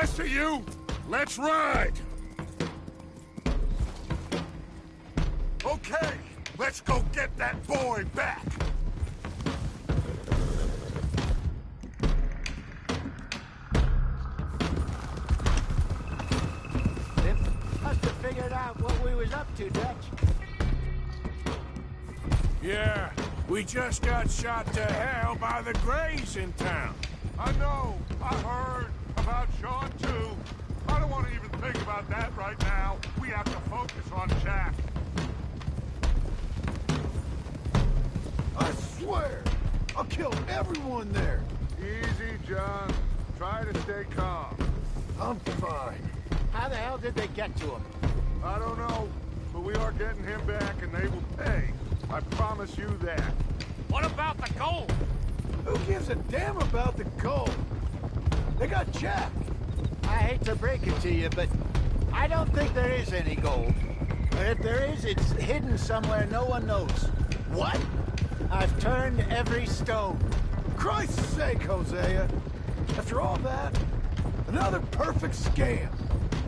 rest of you, let's ride! Okay, let's go get that boy back! Must have figured out what we was up to, Dutch. Yeah, we just got shot to hell by the Greys in town. I know, I heard about Sean too. I don't want to even think about that right now. We have to focus on Jack. I swear, I'll kill everyone there. Easy, John. Try to stay calm. I'm fine. How the hell did they get to him? I don't know, but we are getting him back and they will pay. I promise you that. What about the gold? Who gives a damn about the gold? They got Jack. I hate to break it to you, but I don't think there is any gold. Or if there is, it's hidden somewhere no one knows. What? I've turned every stone. Christ's sake, Hosea. After all that, another perfect scam.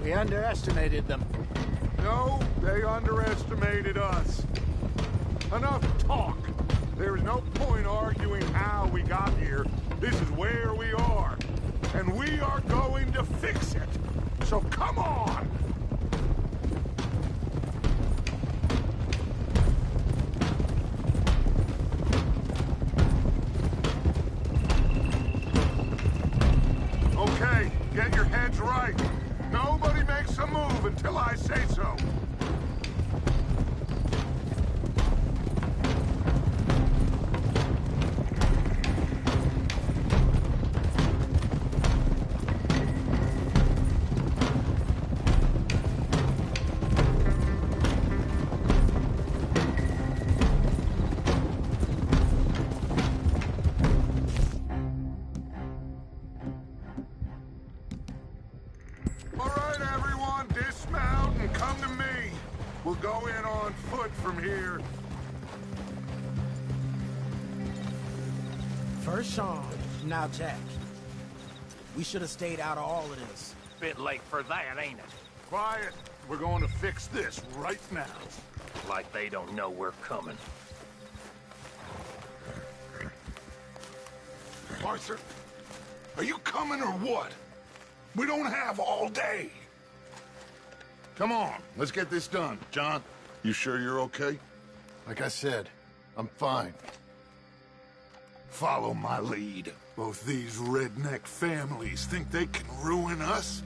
We underestimated them. No, they underestimated us. Enough talk. There is no point arguing how we got here. This is where we are. And we are going to fix it. So come on! Okay, get your heads right. Nobody makes a move until I say so. All right, everyone, dismount and come to me. We'll go in on foot from here. First Sean, now Jack. We should have stayed out of all of this. Bit late for that, ain't it? Quiet. We're going to fix this right now. Like they don't know we're coming. Arthur, are you coming or what? We don't have all day. Come on, let's get this done. John, you sure you're okay? Like I said, I'm fine. Follow my lead. Both these redneck families think they can ruin us?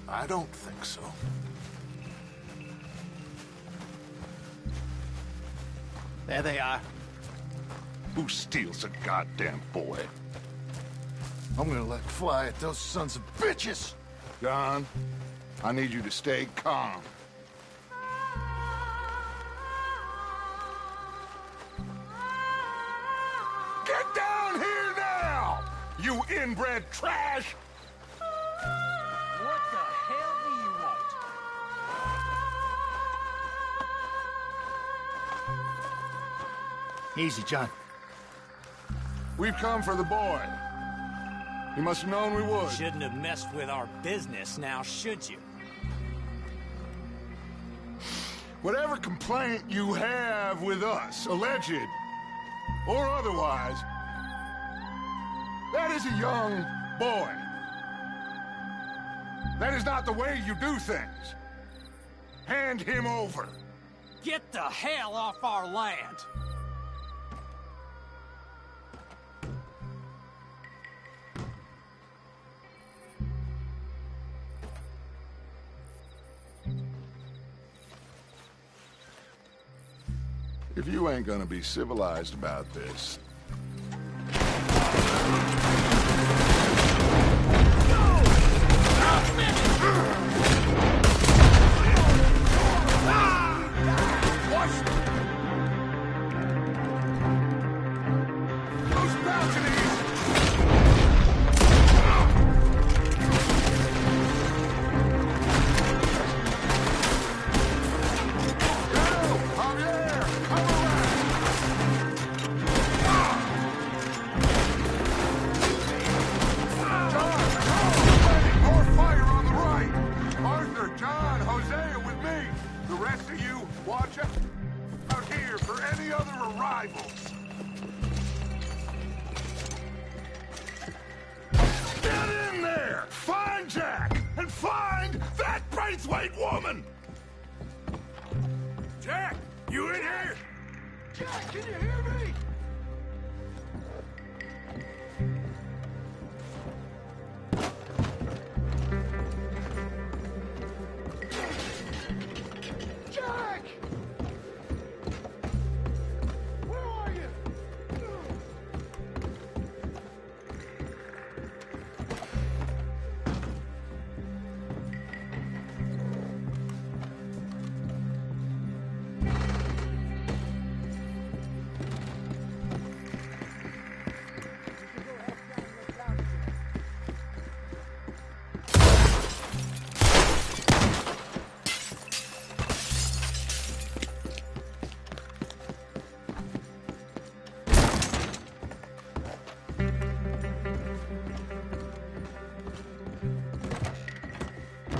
I don't think so. There they are. Who steals a goddamn boy? I'm gonna let fly at those sons of bitches! John, I need you to stay calm. Get down here now, you inbred trash! What the hell do you want? Easy, John. We've come for the boy. You must have known we would. Shouldn't have messed with our business now, should you? Whatever complaint you have with us, alleged or otherwise, that is a young boy. That is not the way you do things. Hand him over. Get the hell off our land! If you ain't gonna be civilized about this... Those balconies! Javier, come around! rivals. Get in there! Find Jack! And find that Braithwaite woman! Jack, you in here? Jack, can you hear me? Jack! Where are you?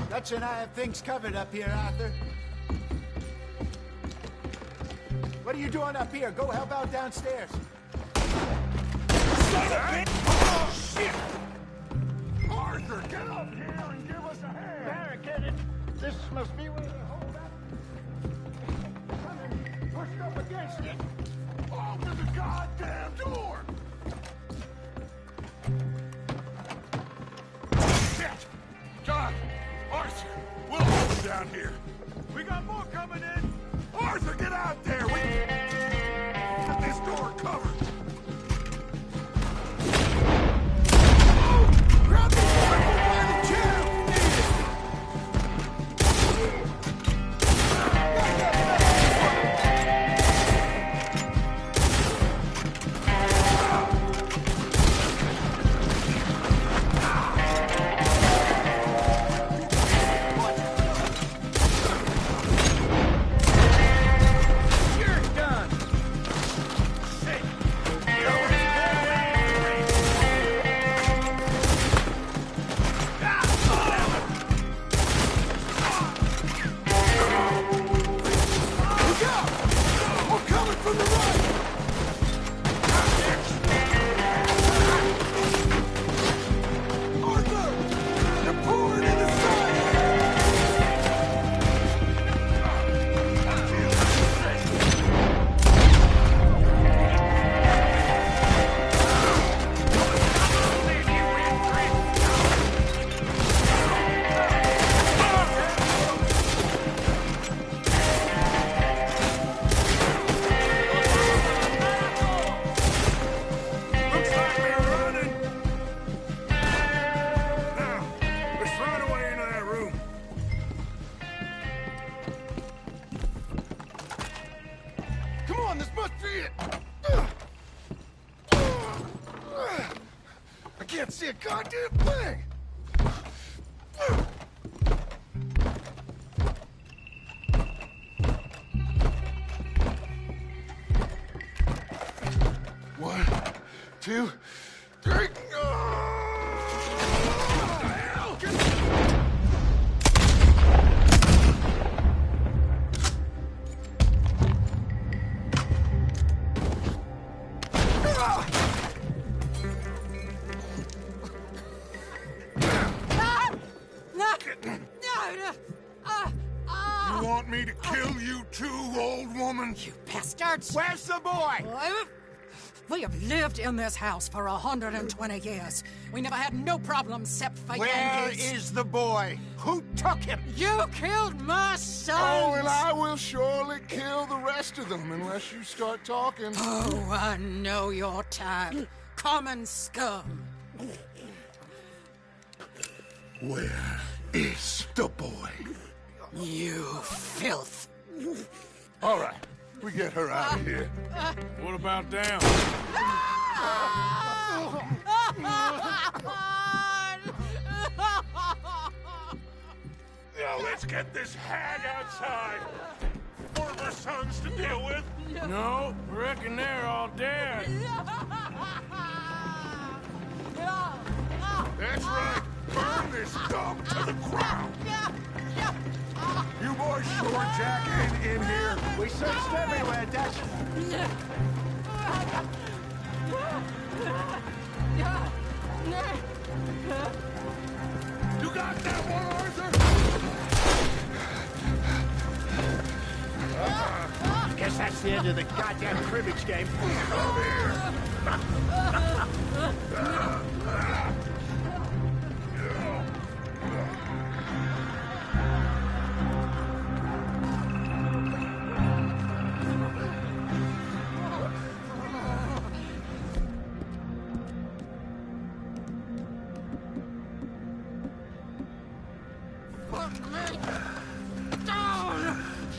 Dutch and I have things covered up here, Arthur. What are you doing up here? Go help out downstairs. Oh, shit! Arthur, get up here and give us a hand! Barricaded. This must be where they hold up. Come and push up against it. Open the goddamn door! Shit! John! Arthur! We'll hold him down here. We got more coming in! Arthur, get out there! We get this door covered! Grab the rifle by the chair! Can't see a goddamn thing! One, two, three. You want me to kill you too, old woman? You bastards! Where's the boy? We have lived in this house for 120 years. We never had no problems except for Where Yankees. is the boy? Who took him? You killed my son! Oh, and I will surely kill the rest of them unless you start talking. Oh, I know your type. Common scum. Where is the boy? You filth. All right, we get her out of here. What about down? Now let's get this hag outside. One of our sons to deal with. No, reckon they're all dead. That's right. Burn this dump to the ground. You boys sure Jack ain't in here? We searched everywhere, Dutch. You got that one, Arthur? Guess that's the end of the goddamn cribbage game. Come here!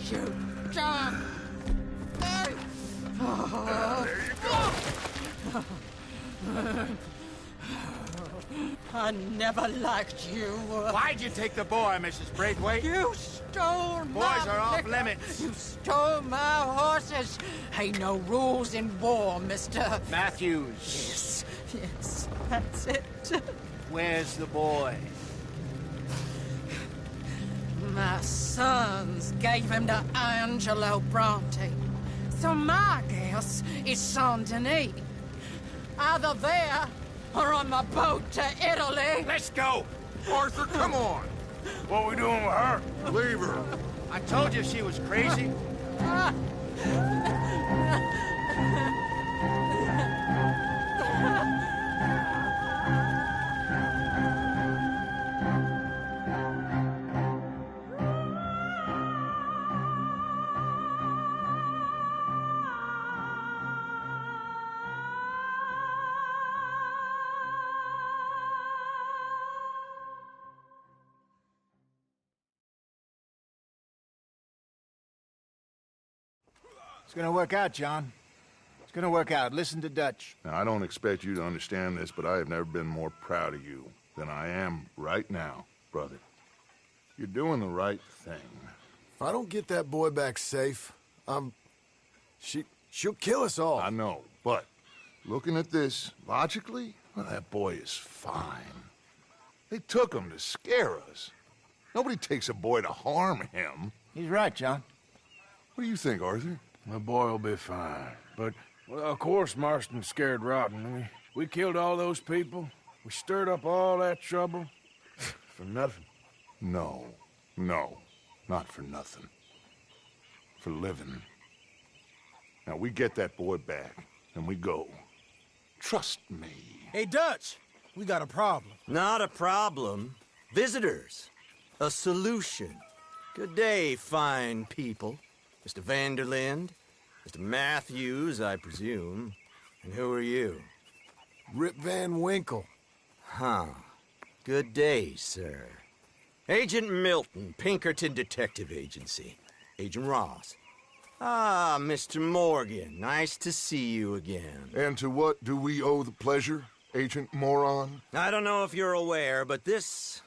Shoot, John! There you go! I never liked you. Why'd you take the boy, Mrs. Braithwaite? You stole my Boys are off liquor. limits. You stole my horses. Ain't no rules in war, mister. Matthews, Yes, yes, that's it. where's the boy? My sons gave him to Angelo Bronte. So my guess is Saint Denis. Either there or on my boat to Italy. Let's go! Arthur, come on! What we doing with her? Leave her. I told you she was crazy. It's gonna work out, John. It's gonna work out. Listen to Dutch. Now, I don't expect you to understand this, but I have never been more proud of you than I am right now, brother. You're doing the right thing. If I don't get that boy back safe, she'll kill us all. I know, but looking at this logically, well, that boy is fine. They took him to scare us. Nobody takes a boy to harm him. He's right, John. What do you think, Arthur? My boy will be fine. But, well, of course Marston's scared rotten. We killed all those people. We stirred up all that trouble. For nothing. No, not for nothing. For living. Now, we get that boy back, and we go. Trust me. Hey, Dutch, we got a problem. Not a problem. Visitors. A solution. Good day, fine people. Mr. Vanderlind, Mr. Matthews, I presume. And who are you? Rip Van Winkle. Huh. Good day, sir. Agent Milton, Pinkerton Detective Agency. Agent Ross. Ah, Mr. Morgan, nice to see you again. And to what do we owe the pleasure, Agent Moron? I don't know if you're aware, but this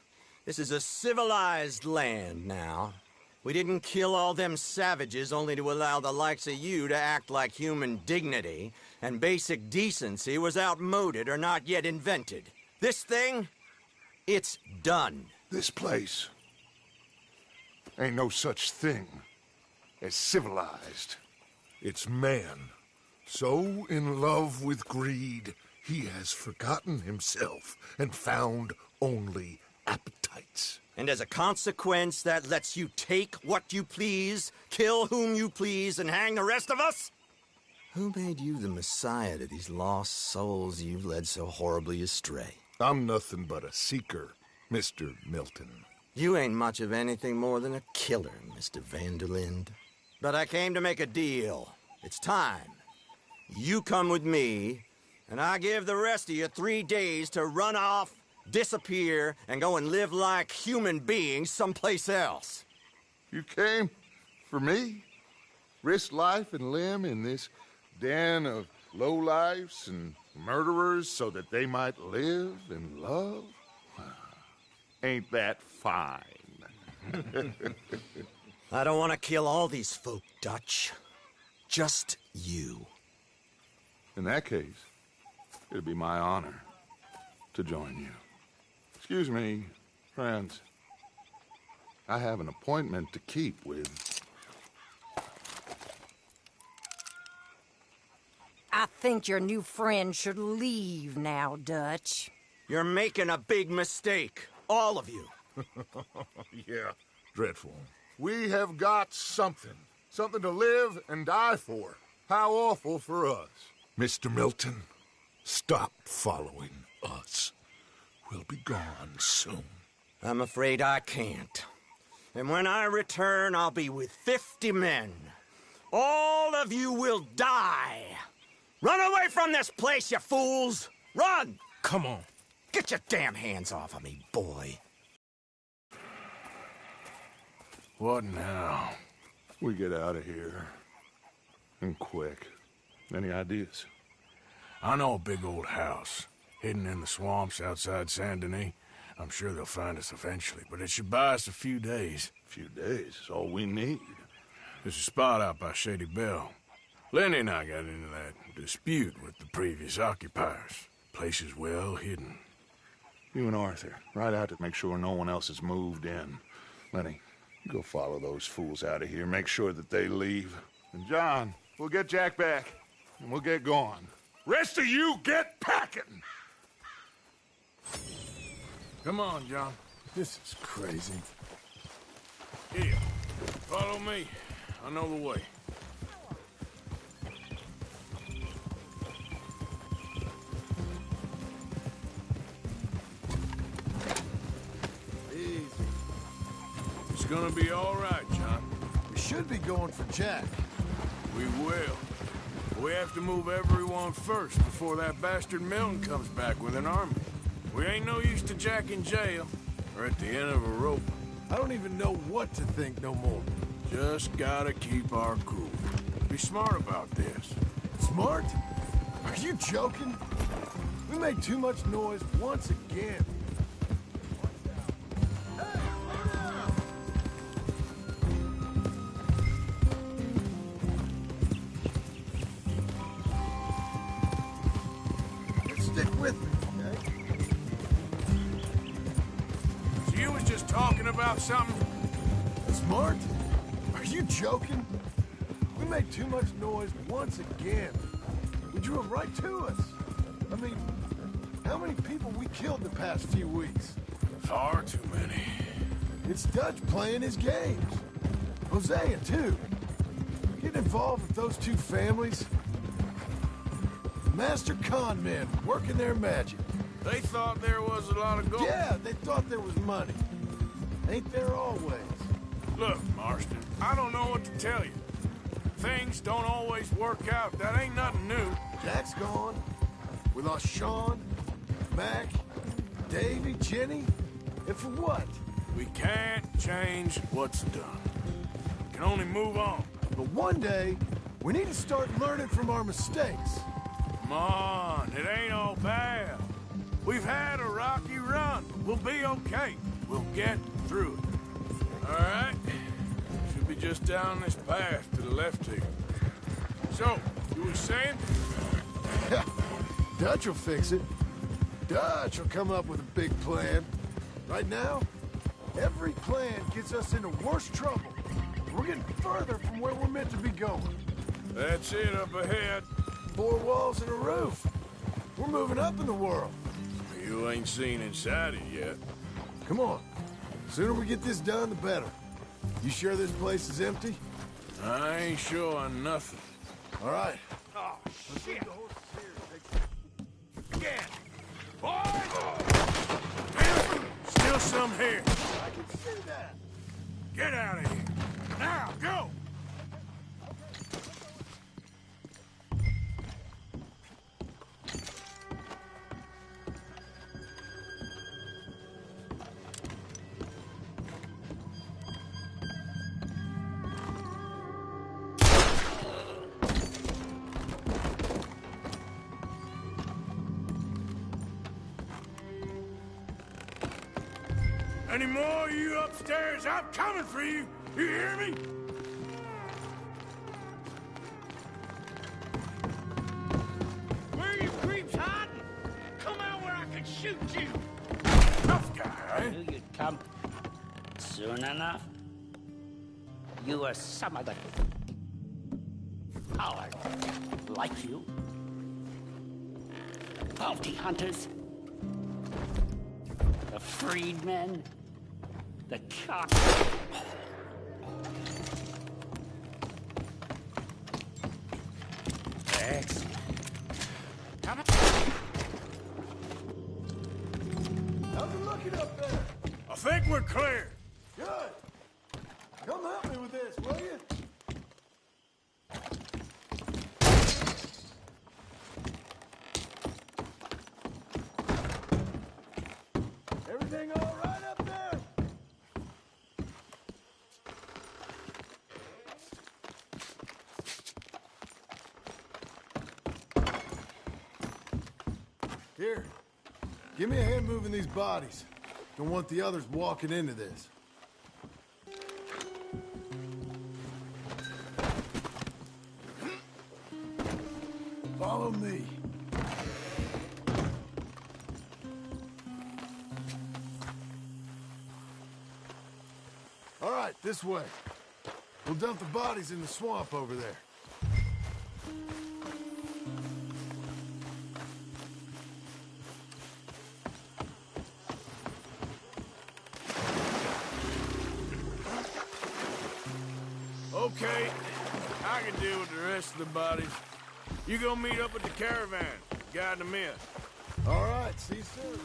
is a civilized land now. We didn't kill all them savages only to allow the likes of you to act like human dignity, and basic decency was outmoded or not yet invented. This thing, it's done. This place ain't no such thing as civilized. It's man, so in love with greed, he has forgotten himself and found only appetites. And as a consequence, that lets you take what you please, kill whom you please, and hang the rest of us? Who made you the messiah to these lost souls you've led so horribly astray? I'm nothing but a seeker, Mr. Milton. You ain't much of anything more than a killer, Mr. Vanderlind. But I came to make a deal. It's time. You come with me, and I give the rest of you 3 days to run off, disappear, and go and live like human beings someplace else. You came for me? Risk life and limb in this den of lowlifes and murderers so that they might live and love? Ain't that fine? I don't want to kill all these folk, Dutch. Just you. In that case, it'll be my honor to join you. Excuse me, friends. I have an appointment to keep with... I think your new friend should leave now, Dutch. You're making a big mistake. All of you. Yeah, dreadful. We have got something. Something to live and die for. How awful for us. Mr. Milton, stop following us. We'll be gone soon. I'm afraid I can't. And when I return, I'll be with 50 men. All of you will die. Run away from this place, you fools! Run! Come on. Get your damn hands off of me, boy. What now? We get out of here. And quick. Any ideas? I know a big old house, hidden in the swamps outside Saint Denis. I'm sure they'll find us eventually, but it should buy us a few days. A few days is all we need. There's a spot out by Shady Bell. Lenny and I got into that dispute with the previous occupiers. Place is well hidden. You and Arthur, ride out to make sure no one else has moved in. Lenny, you go follow those fools out of here. Make sure that they leave. And John, we'll get Jack back, and we'll get going. Rest of you, get packing! Come on, John. This is crazy. Here, follow me. I know the way. Easy. It's gonna be all right, John. We should be going for Jack. We will. We have to move everyone first before that bastard Milton comes back with an army. We ain't no use to Jack in jail or at the end of a rope. I don't even know what to think no more. Just gotta keep our cool. Be smart about this. Smart? Are you joking? We made too much noise once again. Stick with me, okay? So you was just talking about something? Smart? Are you joking? We made too much noise once again. We drew them right to us. I mean, how many people we killed the past few weeks? Far too many. It's Dutch playing his games. Hosea, too. Getting involved with those two families. Master con men working their magic. They thought there was a lot of gold. Yeah, they thought there was money. Ain't there always? Look, Marston, I don't know what to tell you. Things don't always work out. That ain't nothing new. Jack's gone. We lost Sean, Mac, Davy, Jenny. And for what? We can't change what's done. We can only move on. But one day, we need to start learning from our mistakes. Come on, it ain't all bad. We've had a rocky run. We'll be okay. We'll get through it. All right? Should be just down this path to the left here. So, you were saying? Dutch will fix it. Dutch will come up with a big plan. Right now, every plan gets us into worse trouble. We're getting further from where we're meant to be going. That's it up ahead. 4 walls and a roof. We're moving up in the world. You ain't seen inside it yet. Come on. Sooner we get this done, the better. You sure this place is empty? I ain't sure on nothing. All right. Oh, shit! Again! Boys! Damn, still some here. I can see that. Get out of here. Now, go! Any more of you upstairs? I'm coming for you. You hear me? Where are you creeps hiding? Come out where I can shoot you. Tough guy, I eh? knew you'd come soon enough. You are some of the cowards like you. bounty hunters, the freedmen, the cops. Excellent. How's it looking up there? I think we're clear. Good. Come help me with this, will you? Everything all right up there? Here, give me a hand moving these bodies. Don't want the others walking into this. Follow me. All right, this way. We'll dump the bodies in the swamp over there. Okay, I can deal with the rest of the bodies. You go meet up with the caravan, guide them in. All right, see you soon.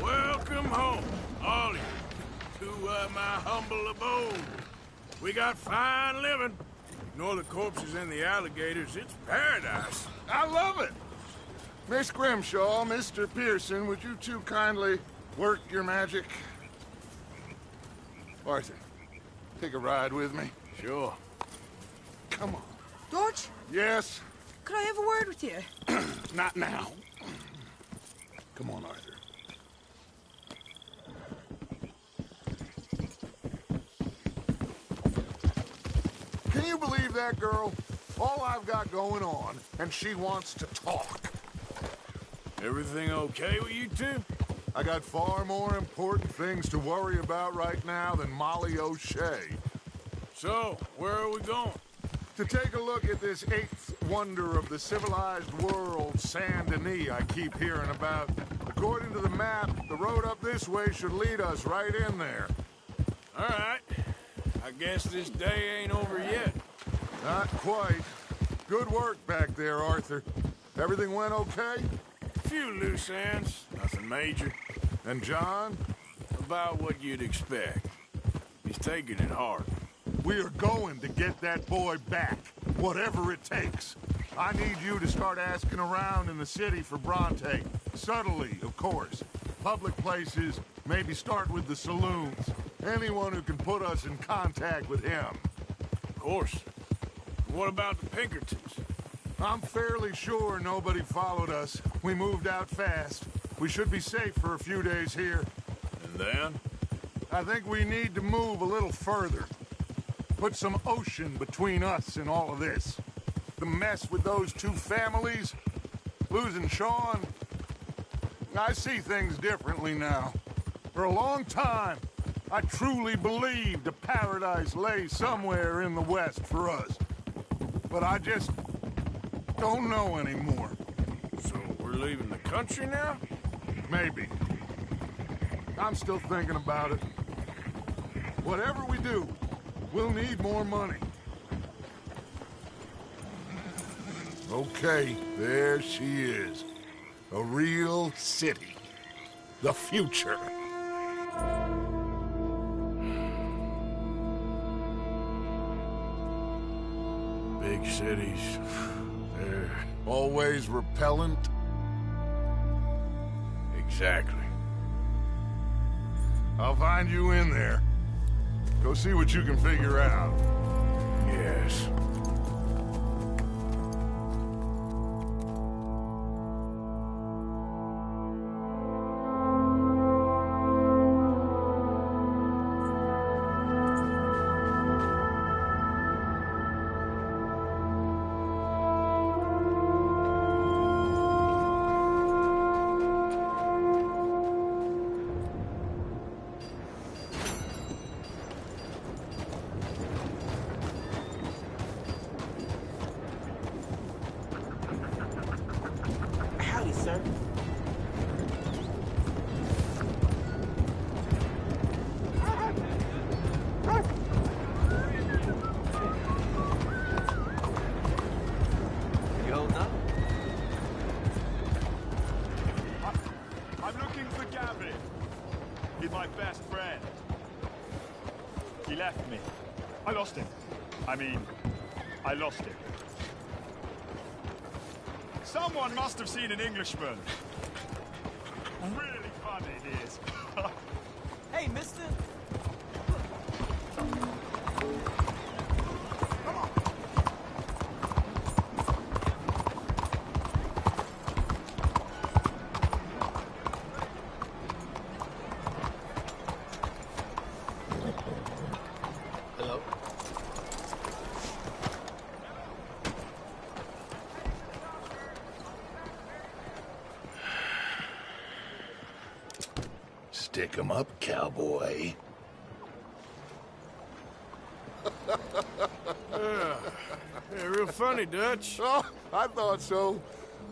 Welcome home, all of you, to my humble abode. We got fine living. Ignore the corpses and the alligators. It's paradise. I love it. Miss Grimshaw, Mr. Pearson, would you two kindly work your magic? Arthur, take a ride with me. Sure. Come on. George, Yes? could I have a word with you? Not now. Come on, Arthur. Can you believe that girl? All I've got going on, and she wants to talk. Everything okay with you two? I got far more important things to worry about right now than Molly O'Shea. So, where are we going? To take a look at this eighth wonder of the civilized world, Saint Denis, I keep hearing about. According to the map, the road up this way should lead us right in there. All right. I guess this day ain't over yet. Not quite. Good work back there, Arthur. Everything went okay? A few loose ends, nothing major. And John? About what you'd expect. He's taking it hard. We are going to get that boy back, whatever it takes. I need you to start asking around in the city for Bronte. Subtly, of course. Public places, maybe start with the saloons. Anyone who can put us in contact with him. Of course. What about the Pinkertons? I'm fairly sure nobody followed us. We moved out fast. We should be safe for a few days here. And then? I think we need to move a little further. Put some ocean between us and all of this. The mess with those two families, losing Sean. I see things differently now. For a long time, I truly believed a paradise lay somewhere in the West for us. But I just don't know anymore. So we're leaving the country now? Maybe. I'm still thinking about it. Whatever we do, we'll need more money. Okay, there she is. A real city. The future. Big cities. They're... Always repellent. Exactly. I'll find you in there. Go see what you can figure out. Yes. Howdy, sir. You holding up? I'm looking for Gavin. He's my best friend. He left me. I lost him. I lost him. Someone must have seen an Englishman. Really funny it is. Hey, mister. Hello? Stick 'em up, cowboy. Yeah, real funny, Dutch. Oh, I thought so.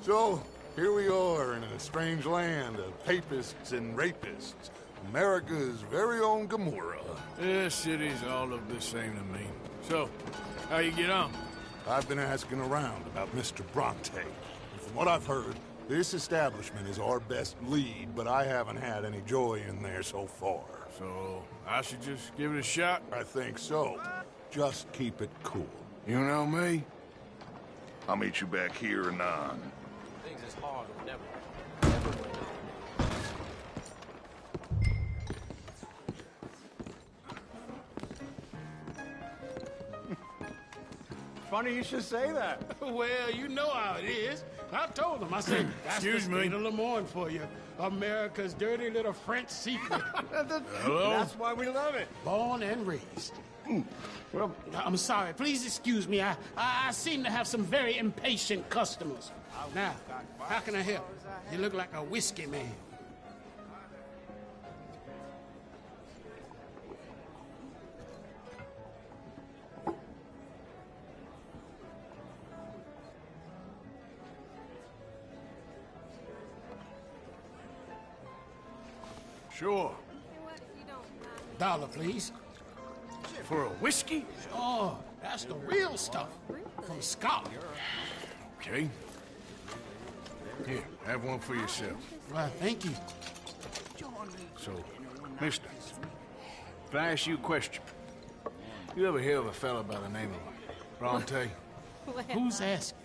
So, here we are in a strange land of papists and rapists. America's very own Gomorrah. Yeah, cities all look the same to me. So, how you get on? I've been asking around about Mr. Bronte. And from what I've heard, this establishment is our best lead, but I haven't had any joy in there so far. So, I should just give it a shot? I think so. Just keep it cool. You know me? I'll meet you back here anon. Things is hard or never win. Funny you should say that. Well, you know how it is. I told him. I said, that's Excuse the me. state of Lemoyne for you. America's dirty little French secret. Hello? That's why we love it. Born and raised. Well, I'm sorry. Please excuse me. I seem to have some very impatient customers. Now, how can I help? You look like a whiskey man. Sure. $1, please. For a whiskey? Oh, that's the real stuff. From Scotland. Okay. Here, have one for yourself. Well, thank you. So, mister, if I ask you a question, you ever hear of a fella by the name of Bronte? Who's asking?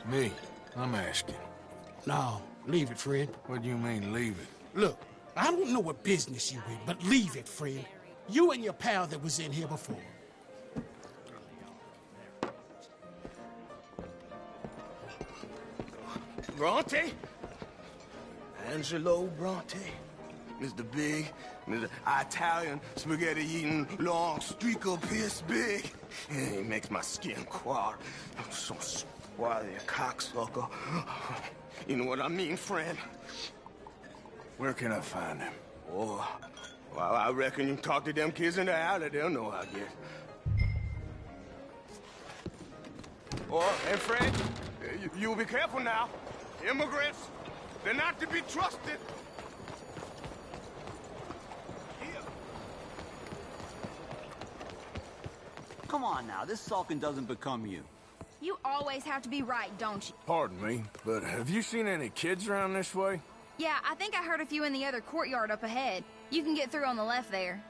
Me. I'm asking. No, leave it, friend. What do you mean, leave it? Look, I don't know what business you in, but leave it, friend. You and your pal that was in here before. Bronte? Angelo Bronte. Mr. Big, Mr. Italian, spaghetti-eating, long streak of piss big. He makes my skin crawl. I'm so squally a cocksucker. You know what I mean, friend? Where can I find him? Oh, well, I reckon you can talk to them kids in the alley. They'll know, I guess. Oh, and friend, you be careful now. Immigrants, they're not to be trusted. Come on now, this sulking doesn't become you. You always have to be right, don't you? Pardon me, but have you seen any kids around this way? Yeah, I think I heard a few in the other courtyard up ahead. You can get through on the left there.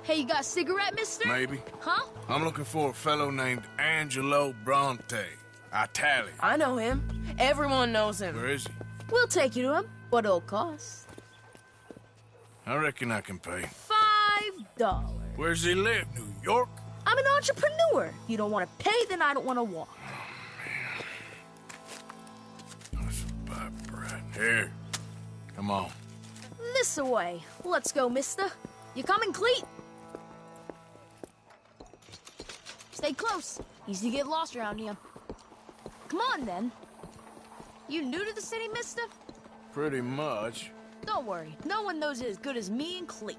Hey, you got a cigarette, mister? Maybe. Huh? I'm looking for a fellow named Angelo Bronte. Italian. I know him. Everyone knows him. Where is he? We'll take you to him. What it'll cost? I reckon I can pay. $5. Where's he live? New York? I'm an entrepreneur. You don't want to pay, then I don't want to walk. That's a bad brat. Here. Come on. This away. Let's go, mister. You coming, Cleet? Stay close. Easy to get lost around here. Come on, then. You new to the city, mister? Pretty much. Don't worry. No one knows it as good as me and Cleet.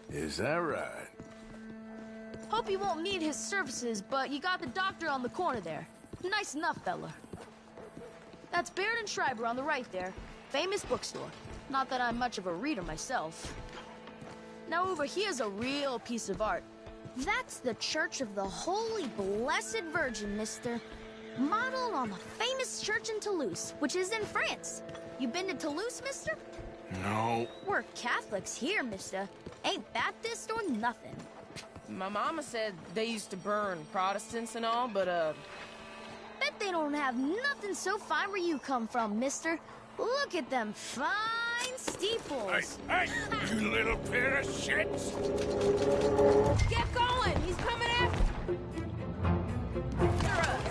Is that right? Hope you won't need his services, but you got the doctor on the corner there. Nice enough, fella. That's Baird and Schreiber on the right there. Famous bookstore. Not that I'm much of a reader myself. Now over here's a real piece of art. That's the Church of the Holy Blessed Virgin, mister. Modeled on the famous church in Toulouse, which is in France. You been to Toulouse, mister? No. We're Catholics here, mister. Ain't Baptist or nothing. My mama said they used to burn Protestants and all, but, Bet they don't have nothing so fine where you come from, mister. Look at them fine steeples. Hey, you little pair of shits! Get going! He's coming after us!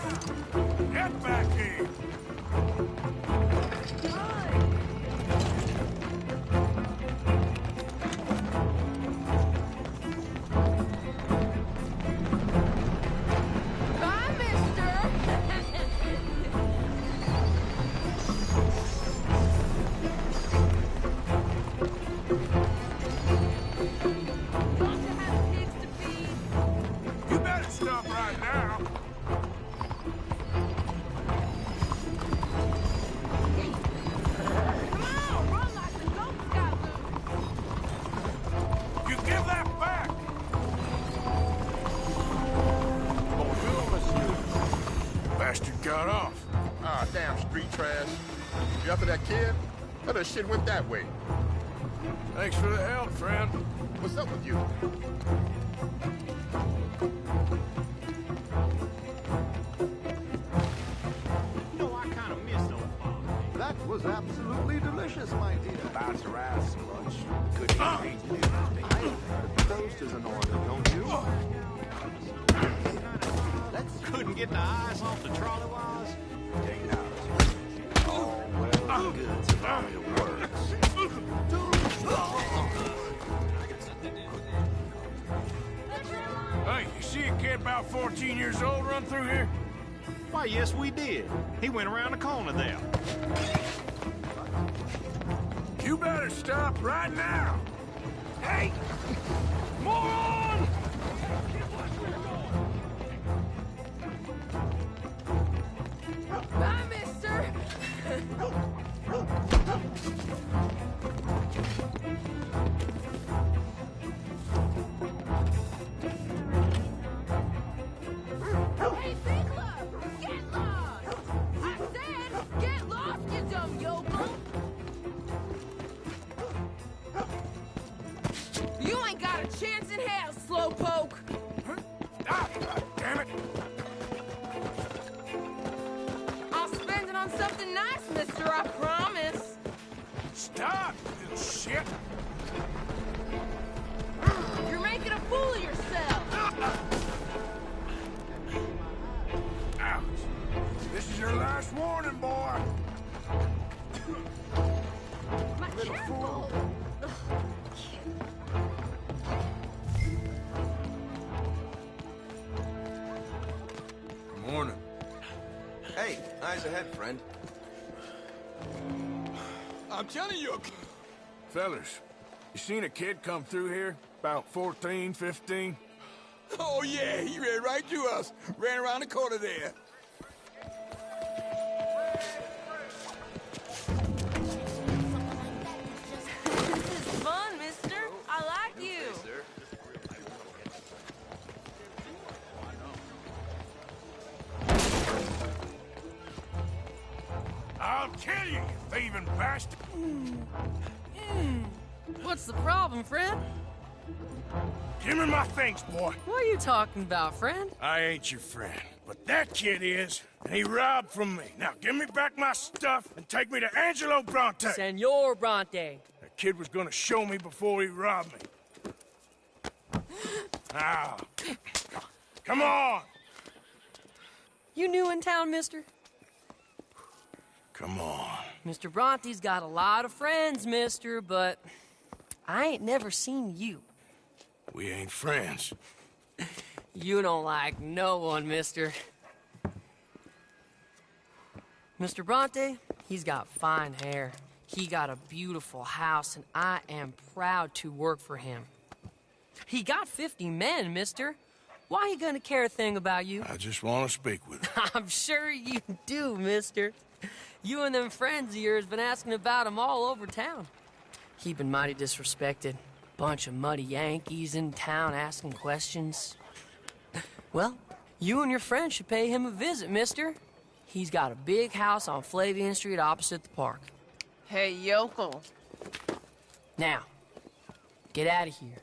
Get back here! Bye, mister! You better stop right now! You give that back! Bonjour, monsieur. Bastard got off. Ah, damn street trash. You after that kid? Oh, that shit went that way. Thanks for the help, friend. What's up with you? You know, I kind of miss those bombs. That was absolutely delicious, my dear. Bounce around so much. Couldn't eat The toast is in order, don't you? Couldn't get the eyes off the trolley wires. all well and good so long as it works. Hey, you see a kid about 14 years old run through here? Why, yes, we did. He went around the corner there. You better stop right now! Hey! Moron! Bye, mister! Hey, Bigler! Get lost! I said, get lost, you dumb yokel! You ain't got a chance in hell, slowpoke! Ah, damn it! I'll spend it on something nice, mister, I promise. Stop, you little shit! You're making a fool of yourself. Ouch. This is your last warning, boy. Careful! Morning. Hey, eyes ahead, friend. I'm telling you. Fellas, you seen a kid come through here? About 14, 15? Oh, yeah, he ran right to us. Ran around the corner there. I'll kill you, you thieving bastard! What's the problem, friend? Give me my things, boy. What are you talking about, friend? I ain't your friend, but that kid is, and he robbed from me. Now give me back my stuff and take me to Angelo Bronte. Senor Bronte. That kid was gonna show me before he robbed me. Now, come on! You new in town, mister? Come on. Mr. Bronte's got a lot of friends, mister, but I ain't never seen you. We ain't friends. You don't like no one, mister. Mr. Bronte, he's got fine hair. He got a beautiful house, and I am proud to work for him. He got 50 men, mister. Why he gonna care a thing about you? I just want to speak with him. I'm sure you do, mister. You and them friends of yours been asking about him all over town. He been mighty disrespected. Bunch of muddy Yankees in town asking questions. Well, you and your friend should pay him a visit, mister. He's got a big house on Flavian Street opposite the park. Hey, yokel. Now, get out of here.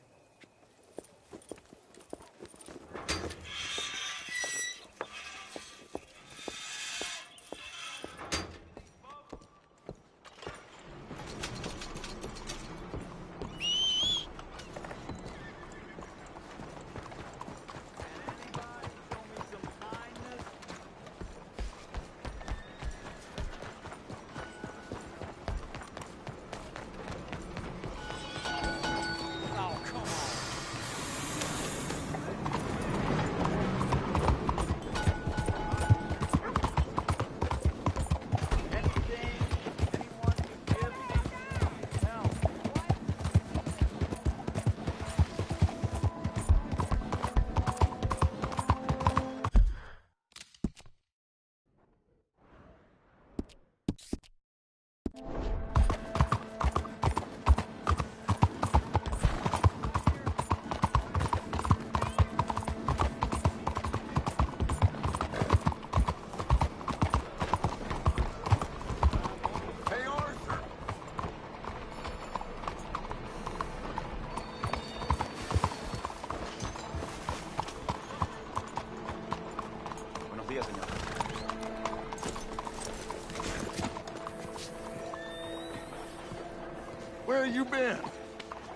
Where you been?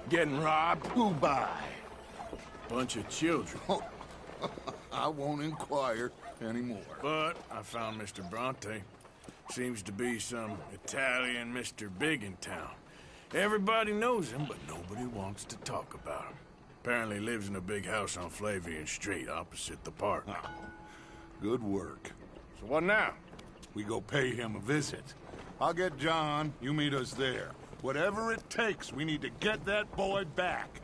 Getting robbed? Who by? Bunch of children. Oh, I won't inquire anymore. But I found Mr. Bronte. Seems to be some Italian Mr. Big in town. Everybody knows him, but nobody wants to talk about him. Apparently lives in a big house on Flavian Street opposite the park. Ah, good work. So what now? We go pay him a visit. I'll get John, you meet us there. Whatever it takes, we need to get that boy back.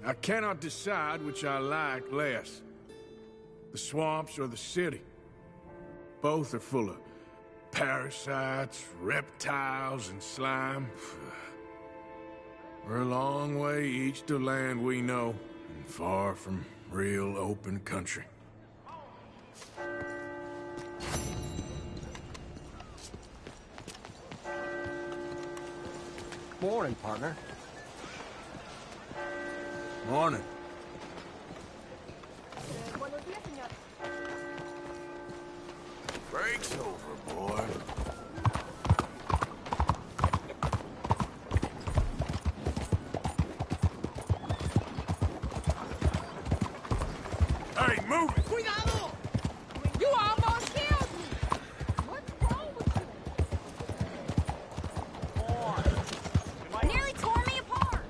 I cannot decide which I like less. The swamps or the city. Both are full of parasites, reptiles, and slime. We're a long way east to land we know, and far from real open country. Morning, partner. Morning. Break's over, boy. Hey, move it! Cuidado! You almost killed me! What's wrong with you? Nearly tore me apart!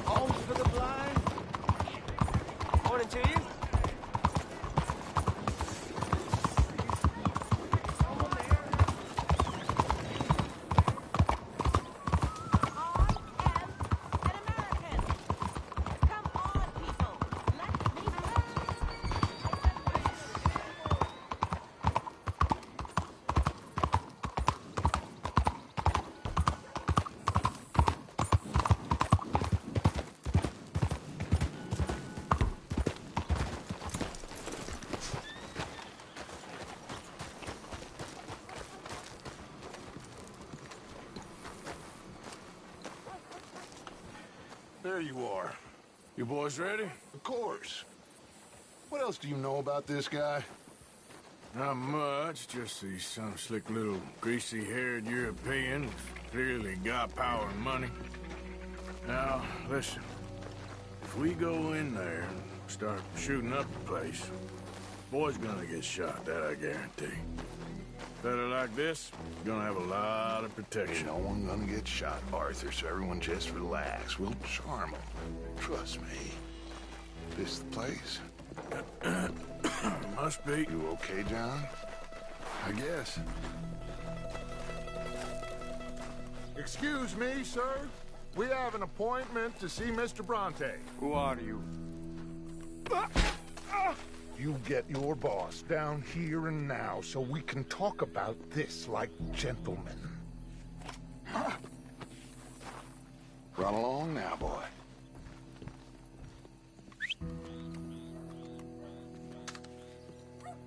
Homes for the blind. Morning to you. there you are. You boys ready? Of course. What else do you know about this guy? Not much, just he's some slick little greasy-haired European who's clearly got power and money. Now, listen. If we go in there and start shooting up the place, boy's gonna get shot, that I guarantee. Fella like this, gonna have a lot of protection. Ain't no one gonna get shot, Arthur, so everyone just relax. We'll charm them. Trust me. This the place? Must be. You okay, John? I guess. Excuse me, sir. We have an appointment to see Mr. Bronte. Who are you? You get your boss down here and now so we can talk about this like gentlemen. Run along now, boy.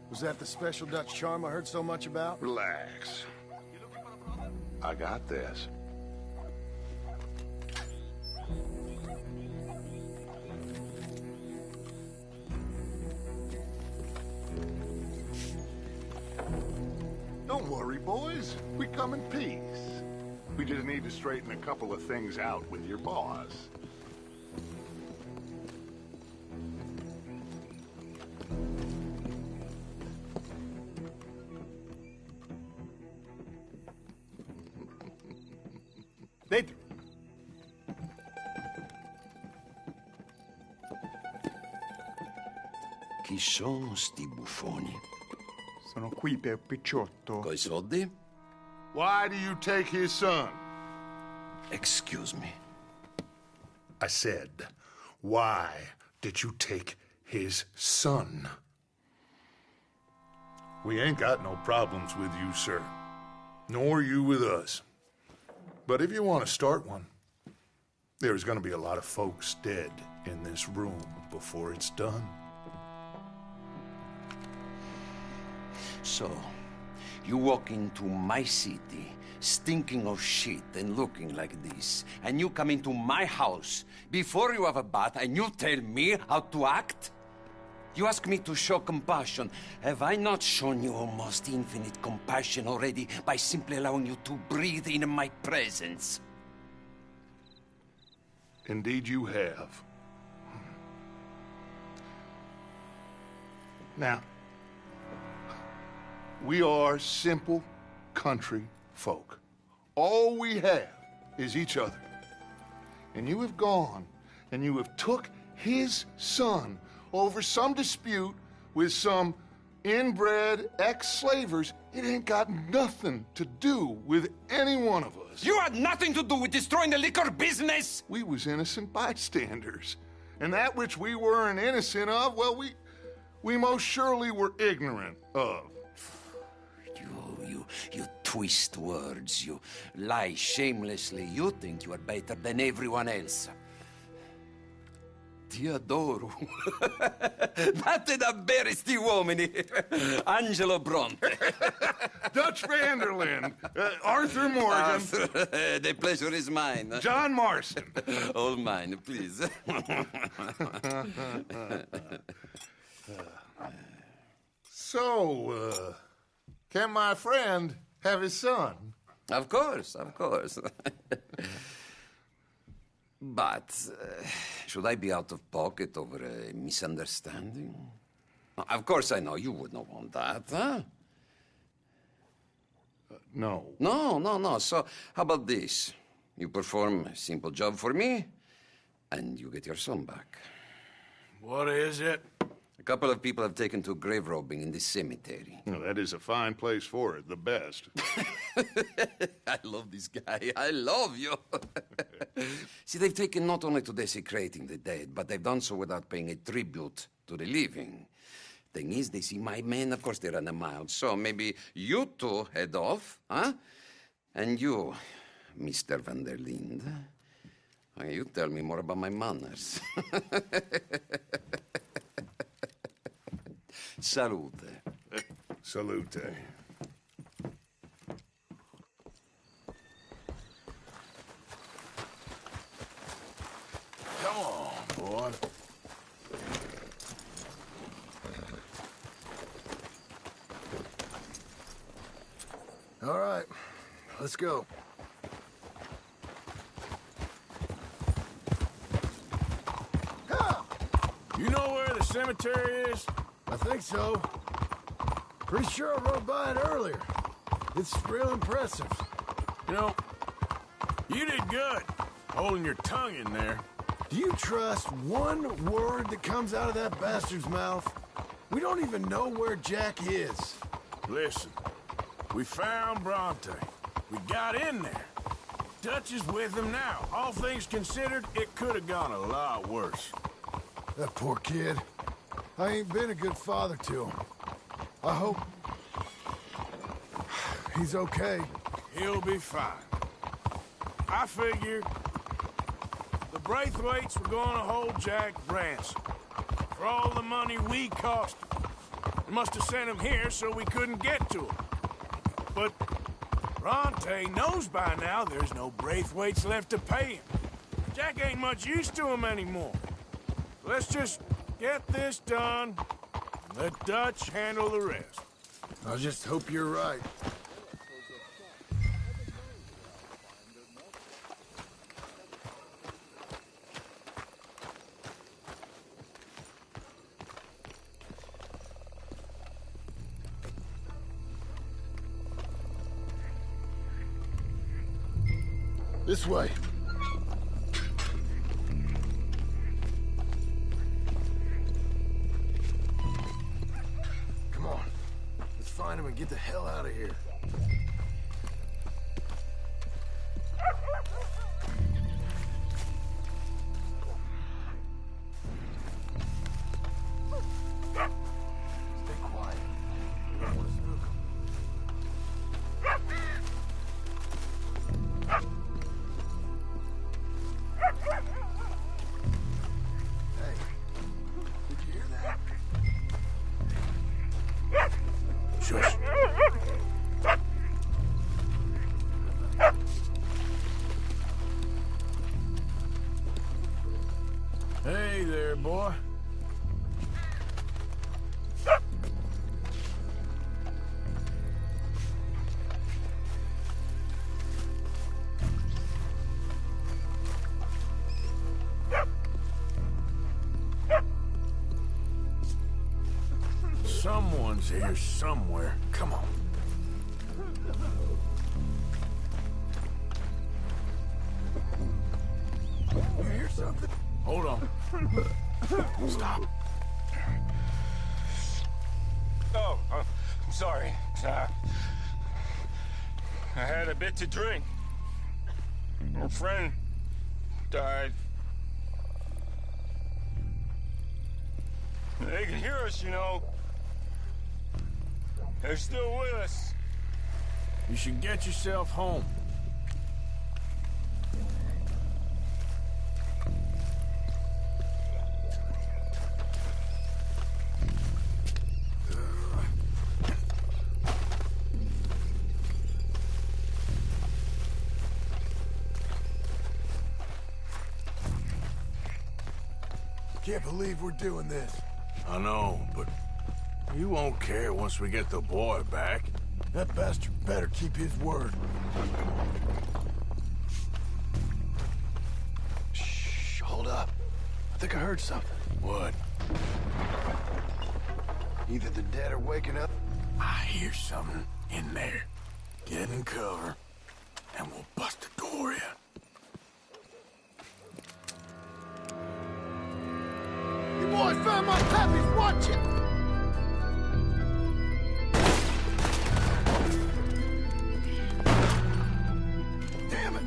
Was that the special Dutch charm I heard so much about? Relax. I got this. Don't worry, boys. We come in peace. We just need to straighten a couple of things out with your boss. Dentro. Chi sono sti buffoni? Sono qui per Picciotto. Coi soldi? Why do you take his son? Excuse me. I said, why did you take his son? We ain't got no problems with you, sir. Nor you with us. But if you want to start one, there's going to be a lot of folks dead in this room before it's done. So, you walk into my city, stinking of shit and looking like this, and you come into my house before you have a bath and you tell me how to act? You ask me to show compassion. Have I not shown you almost infinite compassion already by simply allowing you to breathe in my presence? Indeed you have. Now, we are simple country folk. All we have is each other. And you have gone and you have took his son over some dispute with some inbred ex-slavers. It ain't got nothing to do with any one of us. You had nothing to do with destroying the liquor business! We was innocent bystanders. And that which we weren't innocent of, well, we most surely were ignorant of. You twist words, you lie shamelessly, you think you are better than everyone else. Ti adoro. Vatte da bere sti uomini. Angelo Bronte. Dutch Vanderlyn. Arthur Morgan. Arthur, the pleasure is mine. John Marston. All mine, please. So, can my friend have his son? Of course, of course. But, should I be out of pocket over a misunderstanding? Of course I know you would not want that, huh? No. No. So, how about this? You perform a simple job for me, and you get your son back. What is it? A couple of people have taken to grave robbing in this cemetery. Well, that is a fine place for it, the best. I love this guy. I love you. See, they've taken not only to desecrating the dead, but they've done so without paying a tribute to the living. Thing is, they see my men, of course they run a mile. So maybe you two head off, huh? And you, Mr. Van der Linde, you tell me more about my manners. Salute. Salute. Let's go. You know where the cemetery is? I think so. Pretty sure I rode by it earlier. It's real impressive. You know, you did good, holding your tongue in there. Do you trust one word that comes out of that bastard's mouth? We don't even know where Jack is. Listen, we found Bronte. We got in there. Dutch is with him now. All things considered, it could have gone a lot worse. That poor kid. I ain't been a good father to him. I hope he's okay. He'll be fine. I figure the Braithwaites were going to hold Jack ransom for all the money we cost him. They must have sent him here so we couldn't get to him. But Bronte knows by now there's no Braithwaites left to pay him. Jack ain't much use to him anymore. Let's just get this done, and let Dutch handle the rest. I just hope you're right. This way. Come on. Let's find him and get the hell out of here. Stay quiet. We don't want to spook him. Shush. Hey there, boy. Someone's here somewhere. Come on. You hear something? Hold on. Stop. Oh, I'm sorry. I had a bit to drink. Your friend died. They can hear us, you know. They're still with us. You should get yourself home. Can't believe we're doing this. I know, but you won't care once we get the boy back. That bastard better keep his word. Shh, hold up. I think I heard something. What? Either the dead are waking up. I hear something in there. Get in cover, and we'll bust the door in. You boys found my puppies, watch it! Damn it!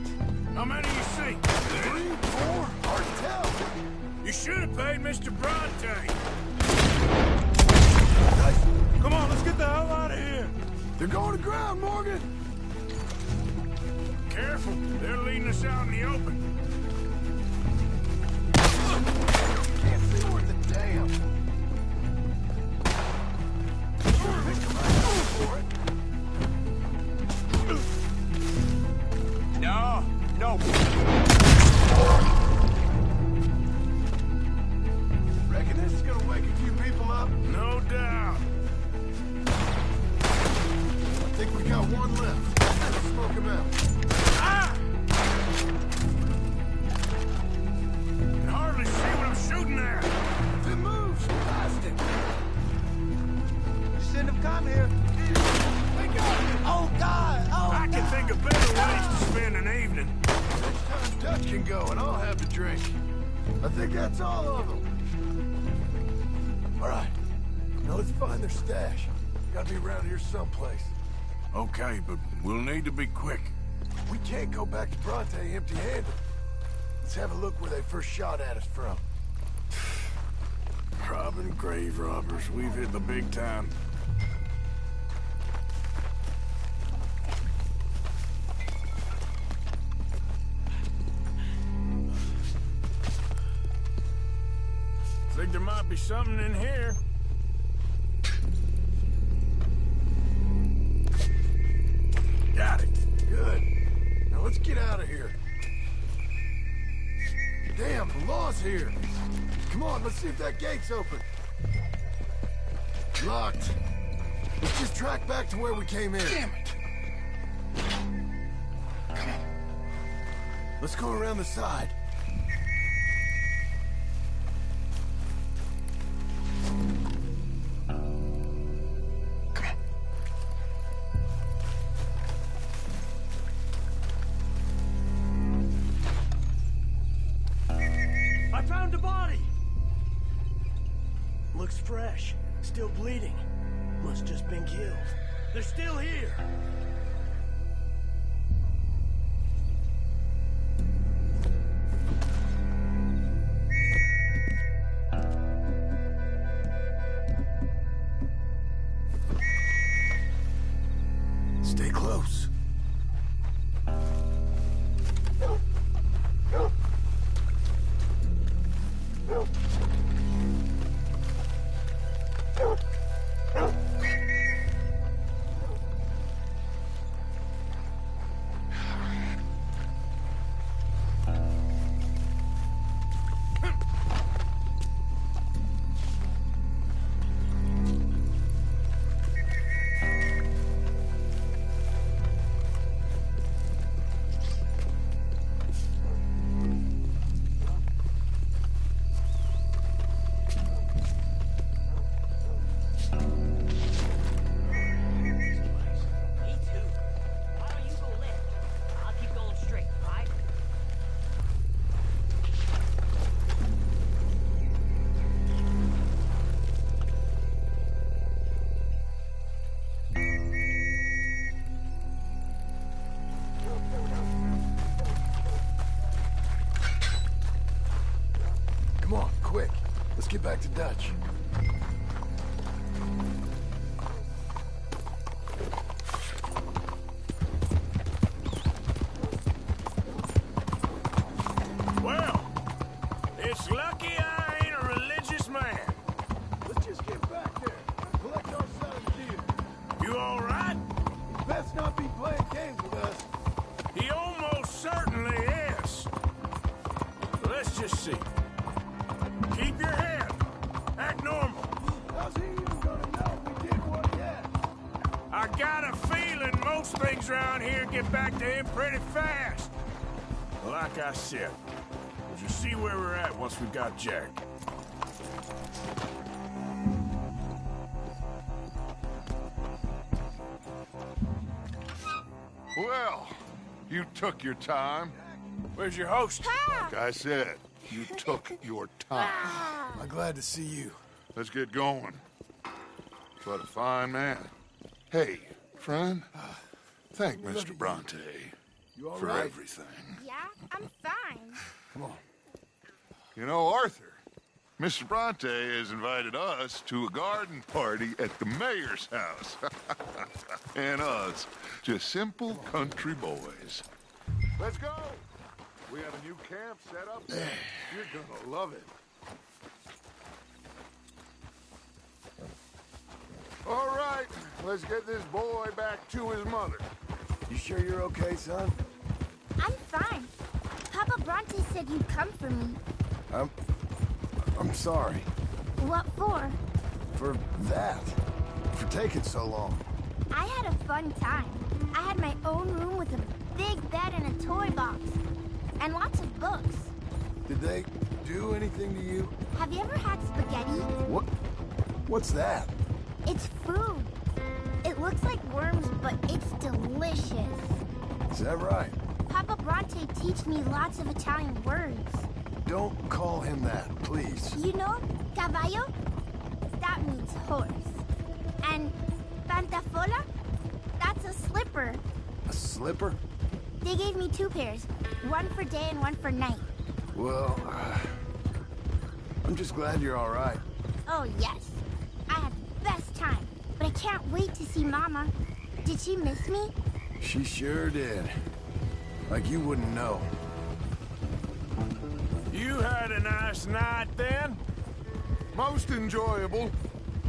How many you see? 3, 4, hard to tell. You should have paid Mr. Bronte. Nice. Come on, let's get the hell out of here. They're going to ground, Morgan. Careful, they're leading us out in the open. Can't see worth a damn. For it. No, no. Reckon this is gonna wake a few people up? No doubt. I think we got one left. smoke him out. Ah! You can hardly see what I'm shooting at. If it moves, blast it. You shouldn't have come here. They got him. Oh, God! Oh, I can think of better ways to spend an evening. Next time Dutch can go, and I'll have the drink. I think that's all of them. All right. Now let's find their stash. Gotta be around here someplace. Okay, but we'll need to be quick. We can't go back to Bronte empty-handed. Let's have a look where they first shot at us from. Robbing grave robbers. We've hit the big time. Think there might be something in here. Got it. Good. Now let's get out of here. Damn, the law's here. Come on, let's see if that gate's open. Locked. Let's just track back to where we came in. Damn it. Come on. Let's go around the side. I found a body! Looks fresh. Still bleeding. Must just been killed. They're still here! Stay close. Come on, quick. Let's get back to Dutch. Well, it's lucky I ain't a religious man. Let's just get back there. Collect our side of the deal. You all right? Best not be playing games with us. He almost certainly is. Let's just see. Keep your head. Act normal. How's he even gonna know we did what he had? I got a feeling most things around here get back to him pretty fast. Like I said, we'll just see where we're at once we've got Jack. Well, you took your time. Where's your host? Like I said, you took your time. I'm glad to see you. Let's get going. What a fine man. Hey, friend, thank Mr. Bronte for everything. Yeah, I'm fine. Come on. You know, Arthur, Mr. Bronte has invited us to a garden party at the mayor's house. And us, just simple country boys. Let's go. We have a new camp set up. You're gonna love it. All right, let's get this boy back to his mother. You sure you're okay, son? I'm fine. Papa Bronte said you'd come for me. I'm sorry. What for? For that. For taking so long. I had a fun time. I had my own room with a big bed and a toy box. And lots of books. Did they do anything to you? Have you ever had spaghetti? What? What's that? It's food. It looks like worms, but it's delicious. Is that right? Papa Bronte teach me lots of Italian words. Don't call him that, please. You know, caballo? That means horse. And pantafola? That's a slipper. A slipper? They gave me 2 pairs. One for day and one for night. Well, I'm just glad you're all right. Oh, yes. I had the best time. But I can't wait to see Mama. Did she miss me? She sure did. Like you wouldn't know. You had a nice night then? Most enjoyable.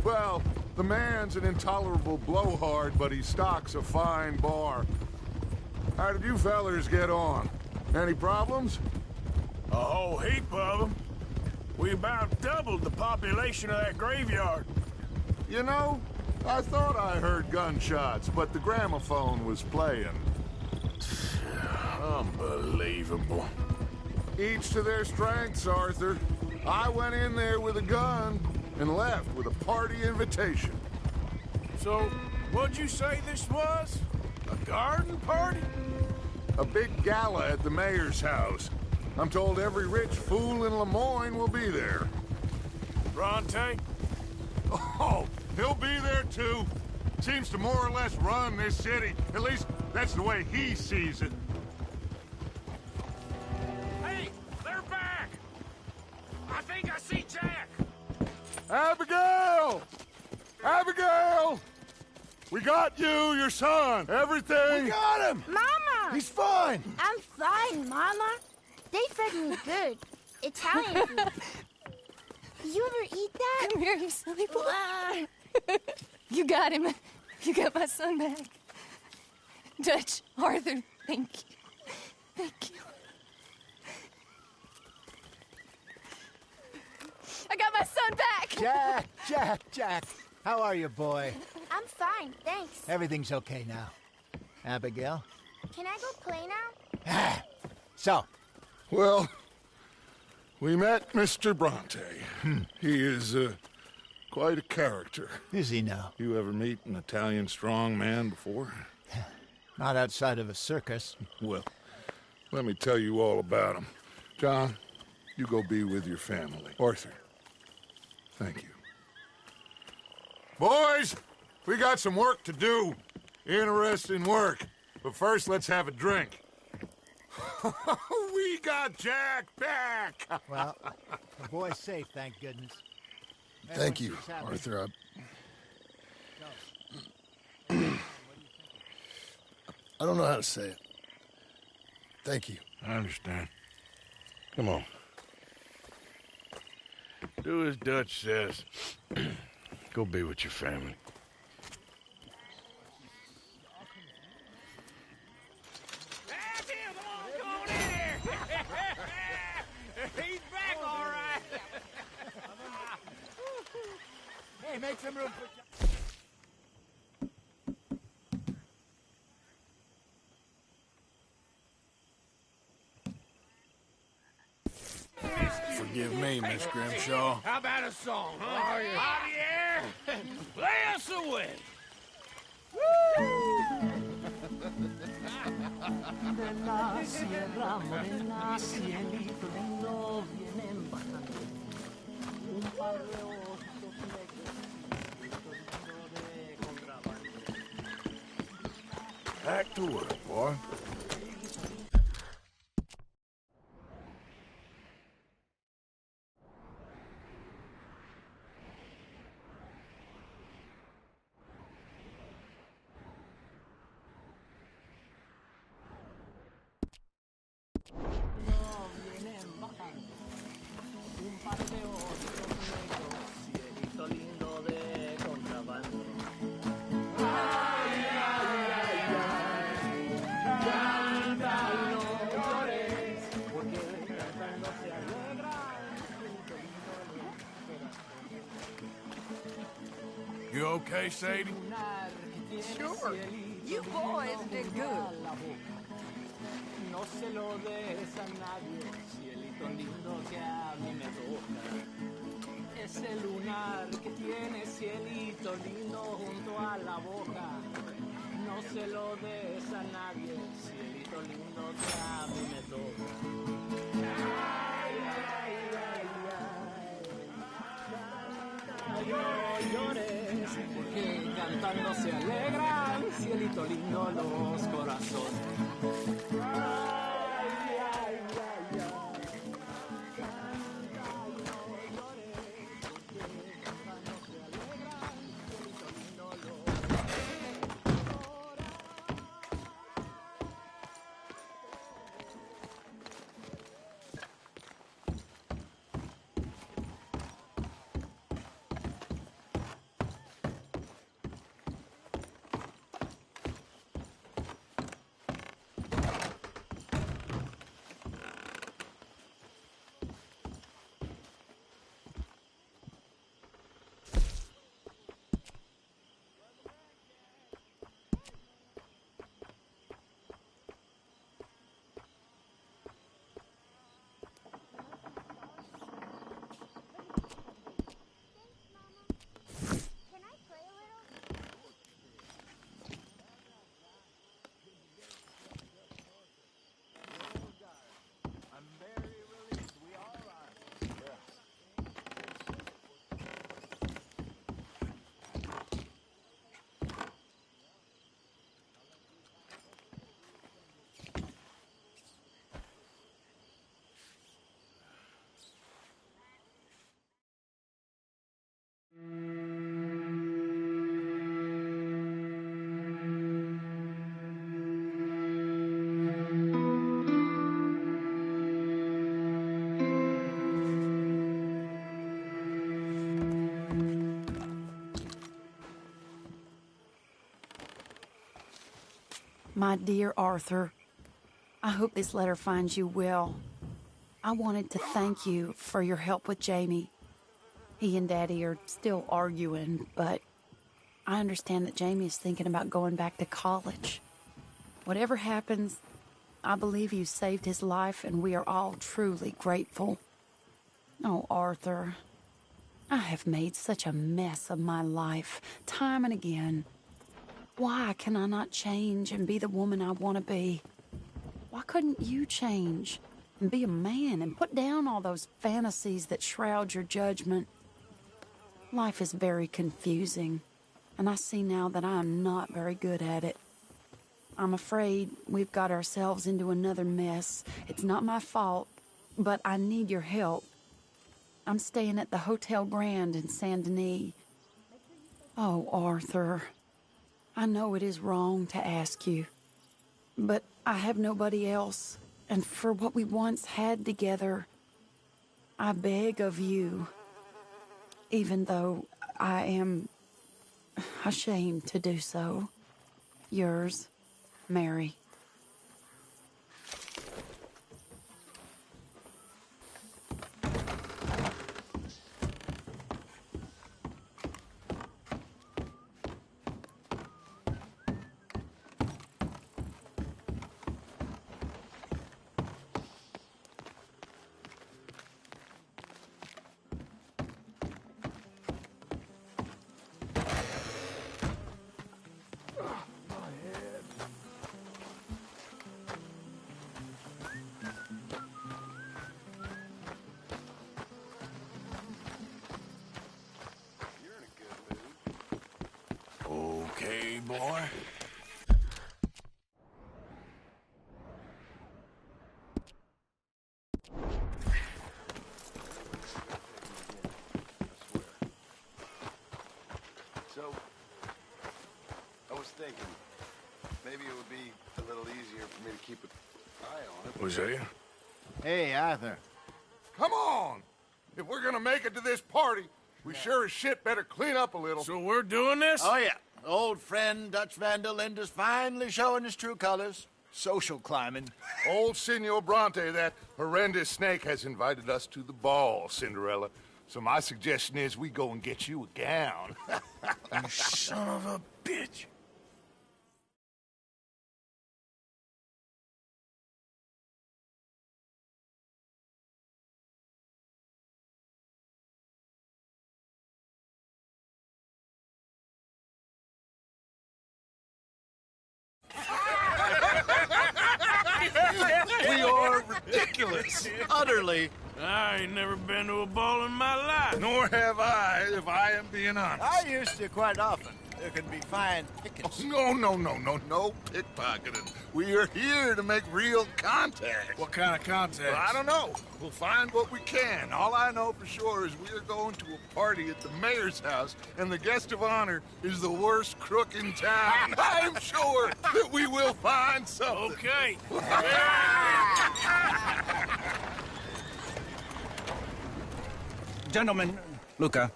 Well, the man's an intolerable blowhard, but he stocks a fine bar. How did you fellers get on? Any problems? A whole heap of them. We about doubled the population of that graveyard. You know, I thought I heard gunshots, but the gramophone was playing. Unbelievable. Each to their strengths, Arthur. I went in there with a gun and left with a party invitation. So, what'd you say this was? A garden party? A big gala at the mayor's house. I'm told every rich fool in Lemoyne will be there. Bronte? Oh, he'll be there too. Seems to more or less run this city. At least, that's the way he sees it. Hey, they're back! I think I see Jack! Abigail! Abigail! We got you, your son, everything. We got him! Mama! He's fine! I'm fine, Mama. They fed me good. Italian food. Did you ever eat that? Come here, you silly boy. You got him. You got my son back. Dutch, Arthur, thank you. Thank you. I got my son back! Jack. How are you, boy? I'm fine, thanks. Everything's okay now. Abigail? Can I go play now? So? Well, we met Mr. Bronte. He is, quite a character. Is he now? You ever meet an Italian strong man before? Not outside of a circus. Well, let me tell you all about him. John, you go be with your family. Arthur, thank you. Boys, we got some work to do. Interesting work. But first, let's have a drink. We got Jack back! Well, the boy's safe, thank goodness. Thank you, Arthur. I don't know how to say it. Thank you. I understand. Come on. Do as Dutch says. Go be with your family. He's back, all right. Hey, make some room for... Forgive me, Miss Grimshaw. How about a song, huh? Javier, play us away. De la sierra morena, cielito lindo, vienen bajando. Un par de osos negros, de contrabando. Back to work, boy. You okay, Sadie? Sure. You boys did good. No se lo des a nadie, cielito lindo que a mí me toca. Ese lunar que tiene cielito lindo junto a la boca. No se lo des a nadie, cielito lindo que a mí me toca. Ay, ay, ay, ay. Ay, no llores, porque cantando se alegran, cielito lindo los corazones. My dear Arthur, I hope this letter finds you well. I wanted to thank you for your help with Jamie. He and Daddy are still arguing, but I understand that Jamie is thinking about going back to college. Whatever happens, I believe you saved his life, and we are all truly grateful. Oh, Arthur, I have made such a mess of my life, time and again. Why can I not change and be the woman I want to be? Why couldn't you change and be a man and put down all those fantasies that shroud your judgment? Life is very confusing, and I see now that I am not very good at it. I'm afraid we've got ourselves into another mess. It's not my fault, but I need your help. I'm staying at the Hotel Grand in Saint Denis. Oh, Arthur, I know it is wrong to ask you, but I have nobody else, and for what we once had together, I beg of you, even though I am ashamed to do so. Yours, Mary. Okay, boy. So, I was thinking, maybe it would be a little easier for me to keep an eye on it. Was that you? Hey, Arthur. Come on! If we're gonna make it to this party, we sure as shit better clean up a little. So we're doing this? Oh, yeah. Old friend Dutch Van der Linde's finally showing his true colors. Social climbing. Old Senor Bronte, that horrendous snake, has invited us to the ball, Cinderella. So my suggestion is we go and get you a gown. You son of a bitch. ridiculous. Utterly. I ain't never been to a ball in my life. Nor have I, if I am being honest. I used to quite often. There can be fine pickings. Oh, no pickpocketing. We are here to make real contact. What kind of contact? Well, I don't know. We'll find what we can. All I know for sure is we are going to a party at the mayor's house, and the guest of honor is the worst crook in town. I'm sure that we will find something. Okay. Gentlemen, Luca,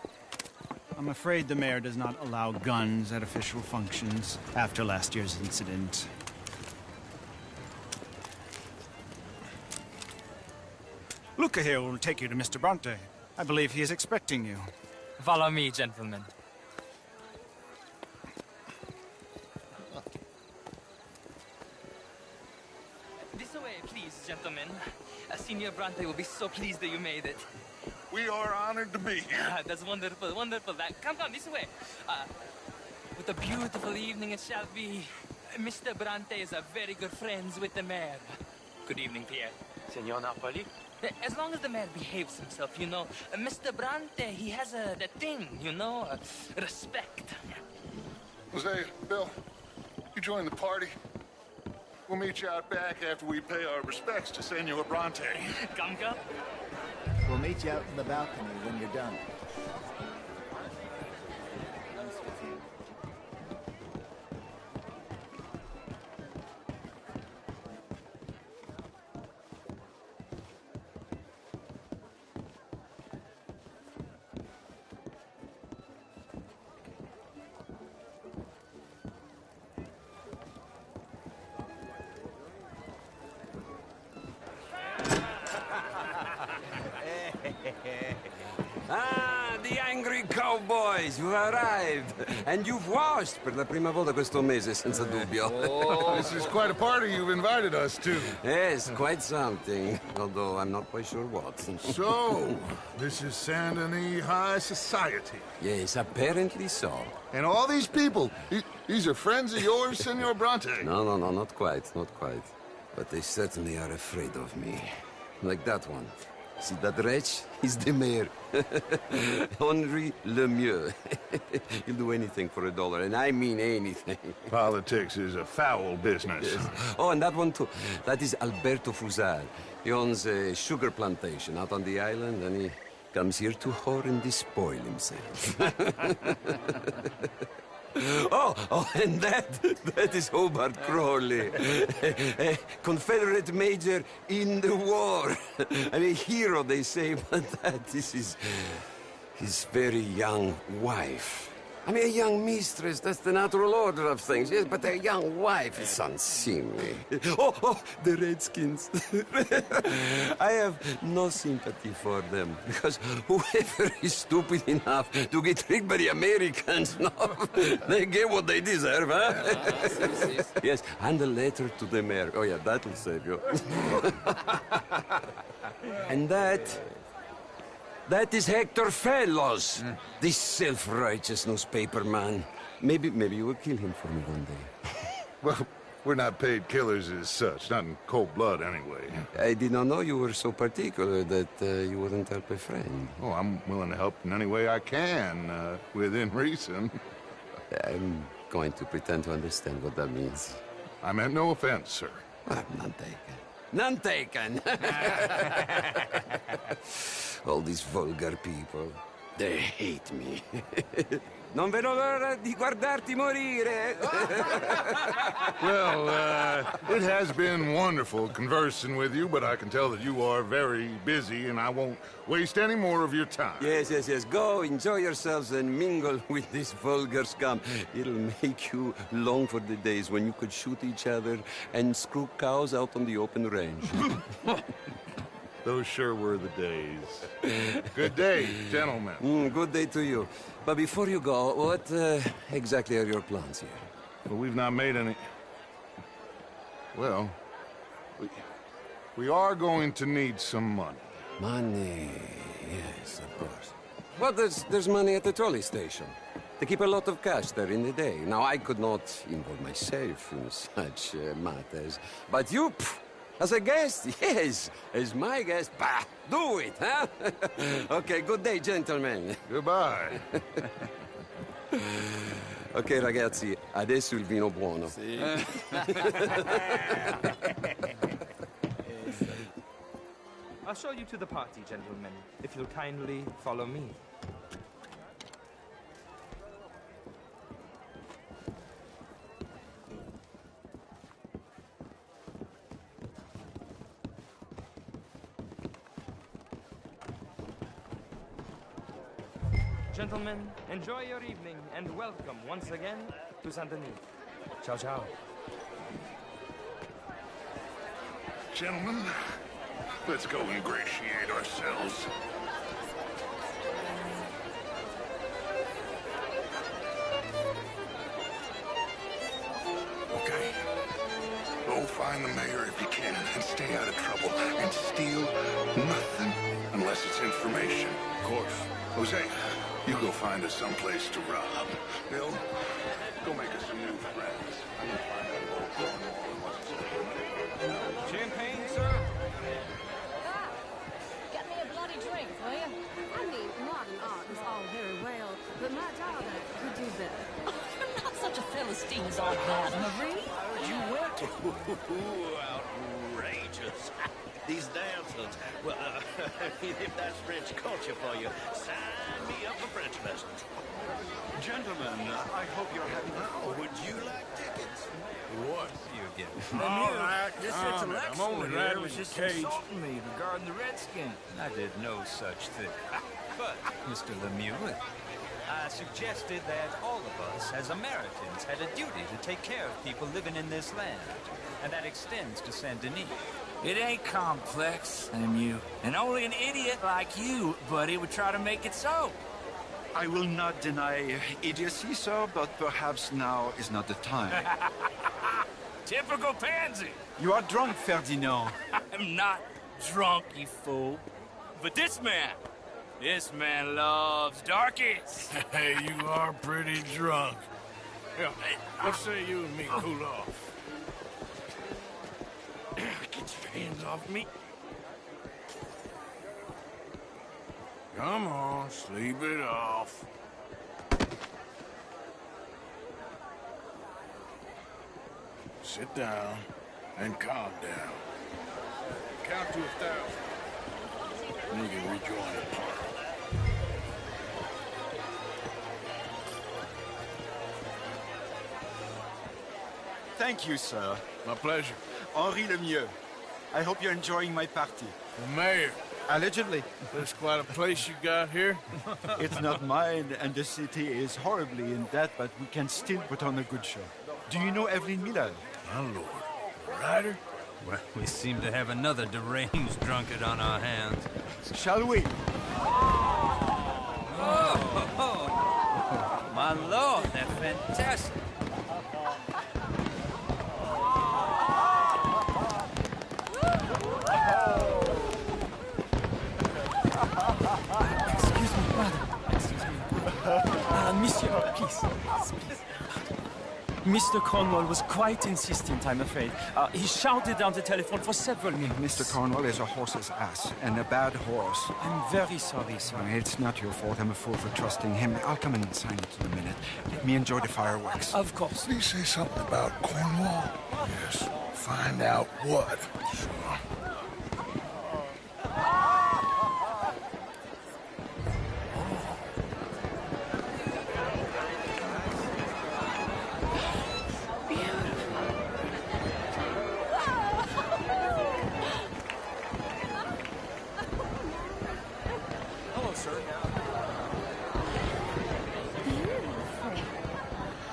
I'm afraid the mayor does not allow guns at official functions after last year's incident. Luca here will take you to Mr. Bronte. I believe he is expecting you. Follow me, gentlemen. This way, please, gentlemen. Senior Bronte will be so pleased that you made it. We are honored to be here. That's wonderful, wonderful. Come, this way. What a beautiful evening it shall be. Mr. Bronte is a very good friends with the mayor. Good evening, Pierre. Senor Napoli? As long as the mayor behaves himself, you know. Mr. Bronte, he has that thing, you know, respect. Jose, Bill, you join the party. We'll meet you out back after we pay our respects to Senor Bronte. Come. We'll meet you out in the balcony when you're done. Ah, the angry cowboys, you arrived. And you've washed per la prima volta questo mese, senza dubbio. Oh, this is quite a party you've invited us to. Yes, quite something. Although I'm not quite sure what. So, this is Saint Denis High Society. Yes, apparently so. And all these people, these are friends of yours, Senor Bronte? No, not quite. But they certainly are afraid of me. Like that one. See that wretch? He's the mayor. Henri Lemieux. He'll do anything for $1, and I mean anything. Politics is a foul business. Yes. Oh, and that one too. That is Alberto Fusar. He owns a sugar plantation out on the island, and he comes here to whore and despoil himself. Oh, and that is Hobart Crawley, a Confederate major in the war. I mean, a hero, they say, but that is his very young wife. I mean, a young mistress, that's the natural order of things, yes, but a young wife is unseemly. Oh, the Redskins. I have no sympathy for them, because whoever is stupid enough to get tricked by the Americans, no, they get what they deserve, huh? Yes, and a letter to the mayor. Oh, yeah, that'll save you. And that is Hector Fellows, this self-righteous newspaper man. Maybe you will kill him for me one day. Well, we're not paid killers as such, not in cold blood anyway. I did not know you were so particular that you wouldn't help a friend. Oh, I'm willing to help in any way I can, within reason. I'm going to pretend to understand what that means. I meant no offense, sir. None taken. None taken! All these vulgar people, they hate me. Non vedo l'ora di guardarti morire. Well, it has been wonderful conversing with you, but I can tell that you are very busy, and I won't waste any more of your time. Yes. Go, enjoy yourselves, and mingle with this vulgar scum. It'll make you long for the days when you could shoot each other and screw cows out on the open range. Those sure were the days. Good day, gentlemen. Good day to you. But before you go, what exactly are your plans here? Well, we've not made any... Well, we are going to need some money. Money, yes, of course. Well, there's money at the trolley station. They keep a lot of cash there in the day. Now, I could not involve myself in such matters. But you As a guest? Yes. As my guest? Bah, do it, huh? Okay, good day, gentlemen. Goodbye. Ok, ragazzi, adesso il vino buono. Sì. I'll show you to the party, gentlemen, if you'll kindly follow me. Gentlemen, enjoy your evening and welcome once again to Saint Denis. Ciao, ciao. Gentlemen, let's go ingratiate ourselves. Okay. Go find the mayor if you can and stay out of trouble and steal nothing unless it's information. Of course. Jose, you go find us someplace to rob. Bill, go make us some new friends. I'm gonna find out about Cornwall and what's Champagne, sir? Get me a bloody drink, will you? I mean, modern art is all very well, but my daughter could do better. You're not such a Philistine as all that, Marie. You went to... Outrageous. These dancers. Well, if that's French culture for you, sign me up for French lessons. Gentlemen, I hope you're having fun. Would you like tickets? What? You get All right, This calm it. intellectual I'm only here rattling was just the cage. insulting me regarding the Redskins. I did no such thing. But, Mr. Lemieux, I suggested that all of us, as Americans, had a duty to take care of people living in this land. And that extends to Saint Denis. It ain't complex, Lemieux. And only an idiot like you, buddy, would try to make it so. I will not deny idiocy, sir, but perhaps now is not the time. Typical pansy. You are drunk, Ferdinand. I'm not drunk, you fool. But this man loves darkies. Hey, you are pretty drunk. Yeah, what say you and me cool off? Get your hands off me. Come on, sleep it off. Sit down and calm down. Count to 1,000. And you can rejoin the party. Thank you, sir. My pleasure. Henri Lemieux. I hope you're enjoying my party. The mayor. Allegedly. That's quite a place you got here. It's not mine, and the city is horribly in debt, but we can still put on a good show. Do you know Evelyn Miller? My lord. Ryder? Well, we seem to have another deranged drunkard on our hands. Shall we? Oh, my lord, they're fantastic. Excuse me, brother. Excuse me. Monsieur, please. Mr. Cornwall was quite insistent, I'm afraid. He shouted down the telephone for several minutes. Mr. Cornwall is a horse's ass, and a bad horse. I'm very sorry, sir. It's not your fault. I'm a fool for trusting him. I'll come in and sign it in a minute. Let me enjoy the fireworks. Of course. Did he say something about Cornwall? Yes. Find out what. Sure. Hello, sir.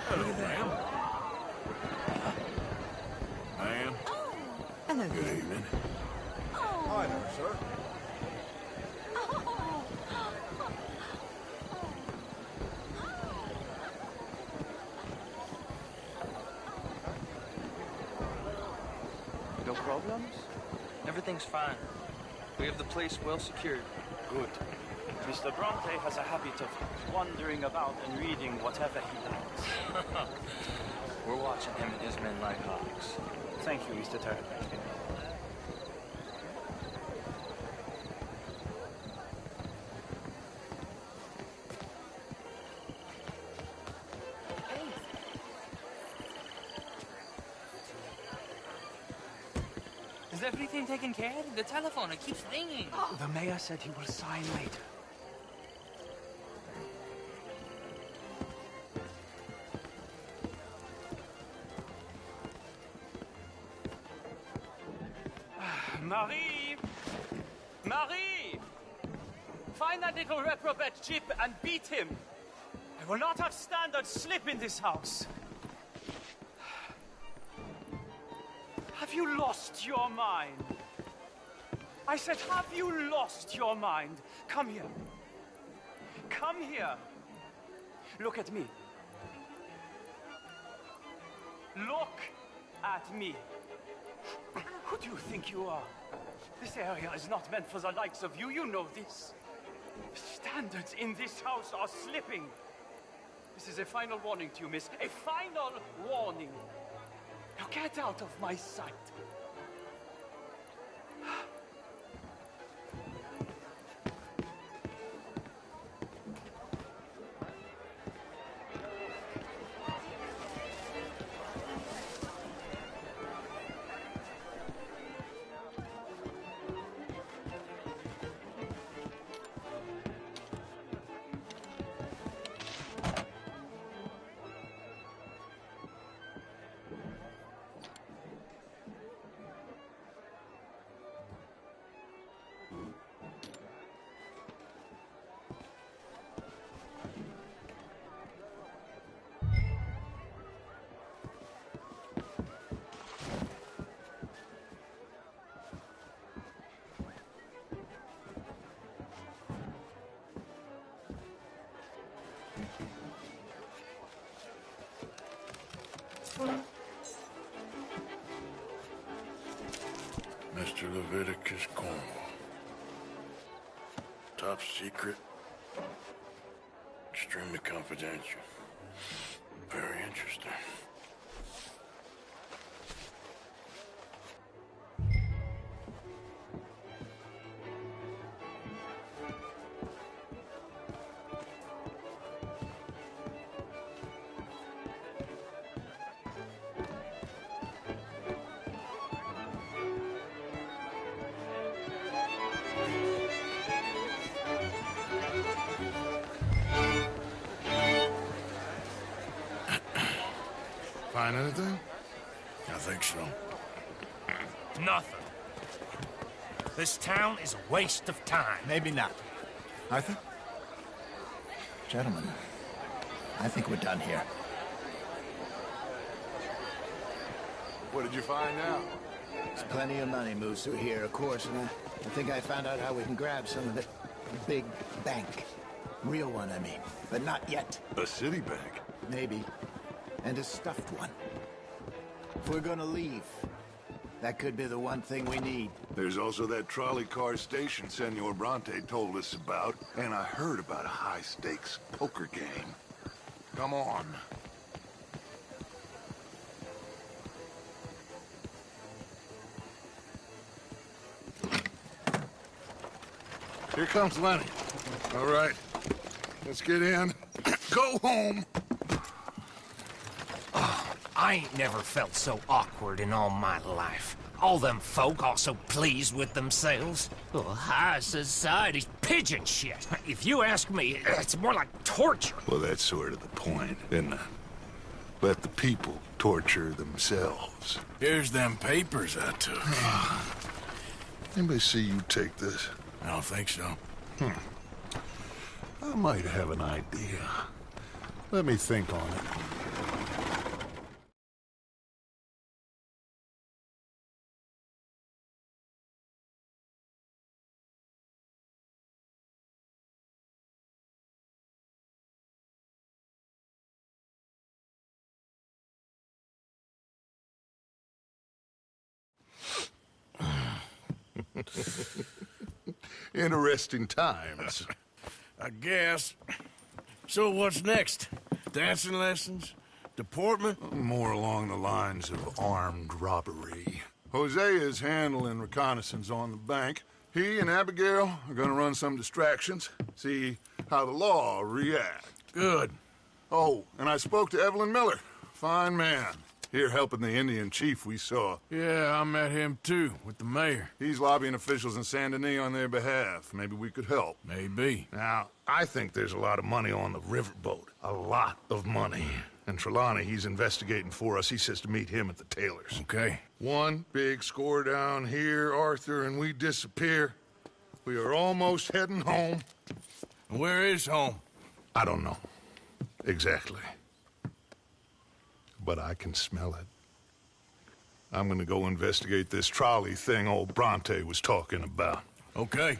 Hello, ma'am. Ma'am. Hello. Good evening. Hi there, sir. No problems? Everything's fine. We have the place well secured. Good. Mr. Bronte has a habit of wandering about and reading whatever he likes. We're watching him and his men like hawks. Thank you, Mr. Turner. Is everything taken care of? The telephone, it keeps ringing. The mayor said he will sign later. Marie! Marie! Find that little reprobate Chip and beat him. I will not have standard slip in this house. Have you lost your mind? I said, have you lost your mind? Come here. Come here. Look at me. Look at me. Who do you think you are? This area is not meant for the likes of you. You know this. Standards in this house are slipping. This is a final warning to you, miss. A final warning. Now get out of my sight. Mr. Leviticus Cornwall. Top secret. Extremely confidential. Very interesting. Find anything? I think so. Nothing. This town is a waste of time. Maybe not. Arthur? Gentlemen, I think we're done here. What did you find out? There's plenty of money moves through here, of course, and I think I found out how we can grab some of it. A big bank. Real one, I mean. But not yet. A city bank? Maybe. And a stuffed one. If we're gonna leave, that could be the one thing we need. There's also that trolley car station Senor Bronte told us about, and I heard about a high-stakes poker game. Come on. Here comes Lenny. All right, let's get in. Go home. I ain't never felt so awkward in all my life. All them folk all so pleased with themselves. Oh, high society's pigeon shit. If you ask me, it's more like torture. Well, that's sort of the point, isn't it? Let the people torture themselves. Here's them papers I took. Anybody see you take this? I don't think so. I might have an idea. Let me think on it. Interesting times. I guess. So what's next? Dancing lessons? Deportment? More along the lines of armed robbery. Hosea is handling reconnaissance on the bank. He and Abigail are gonna run some distractions, see how the law reacts. Good. Oh, and I spoke to Evelyn Miller. Fine man. Here helping the Indian chief we saw. Yeah, I met him too, with the mayor. He's lobbying officials in Saint Denis on their behalf. Maybe we could help. Maybe. Now, I think there's a lot of money on the riverboat. A lot of money. And Trelawney, he's investigating for us. He says to meet him at the Taylor's. Okay. One big score down here, Arthur, and we disappear. We are almost heading home. Where is home? I don't know. Exactly. But I can smell it. I'm gonna go investigate this trolley thing old Bronte was talking about. Okay.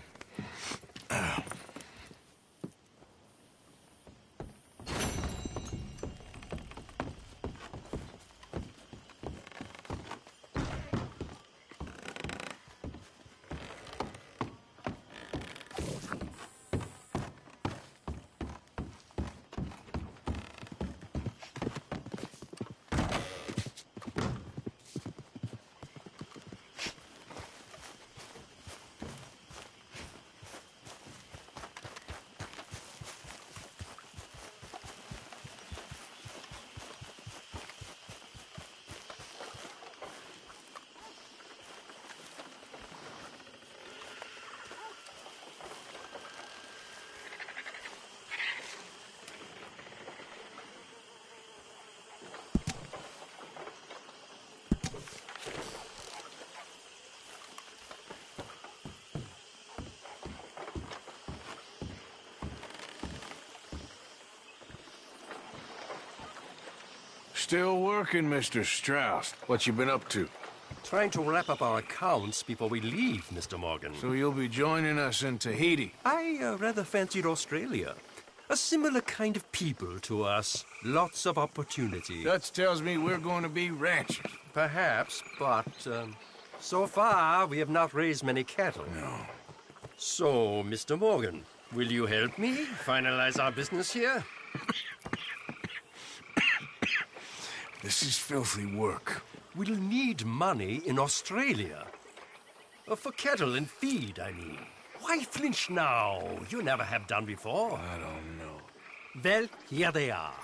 Still working, Mr. Strauss. What you been up to? Trying to wrap up our accounts before we leave, Mr. Morgan. So you'll be joining us in Tahiti? I rather fancied Australia. A similar kind of people to us. Lots of opportunity. Dutch tells me we're going to be ranchers. Perhaps, but so far we have not raised many cattle. No. So, Mr. Morgan, will you help me finalize our business here? This is filthy work. We'll need money in Australia. For cattle and feed, I mean. Why flinch now? You never have done before. I don't know. Well, here they are.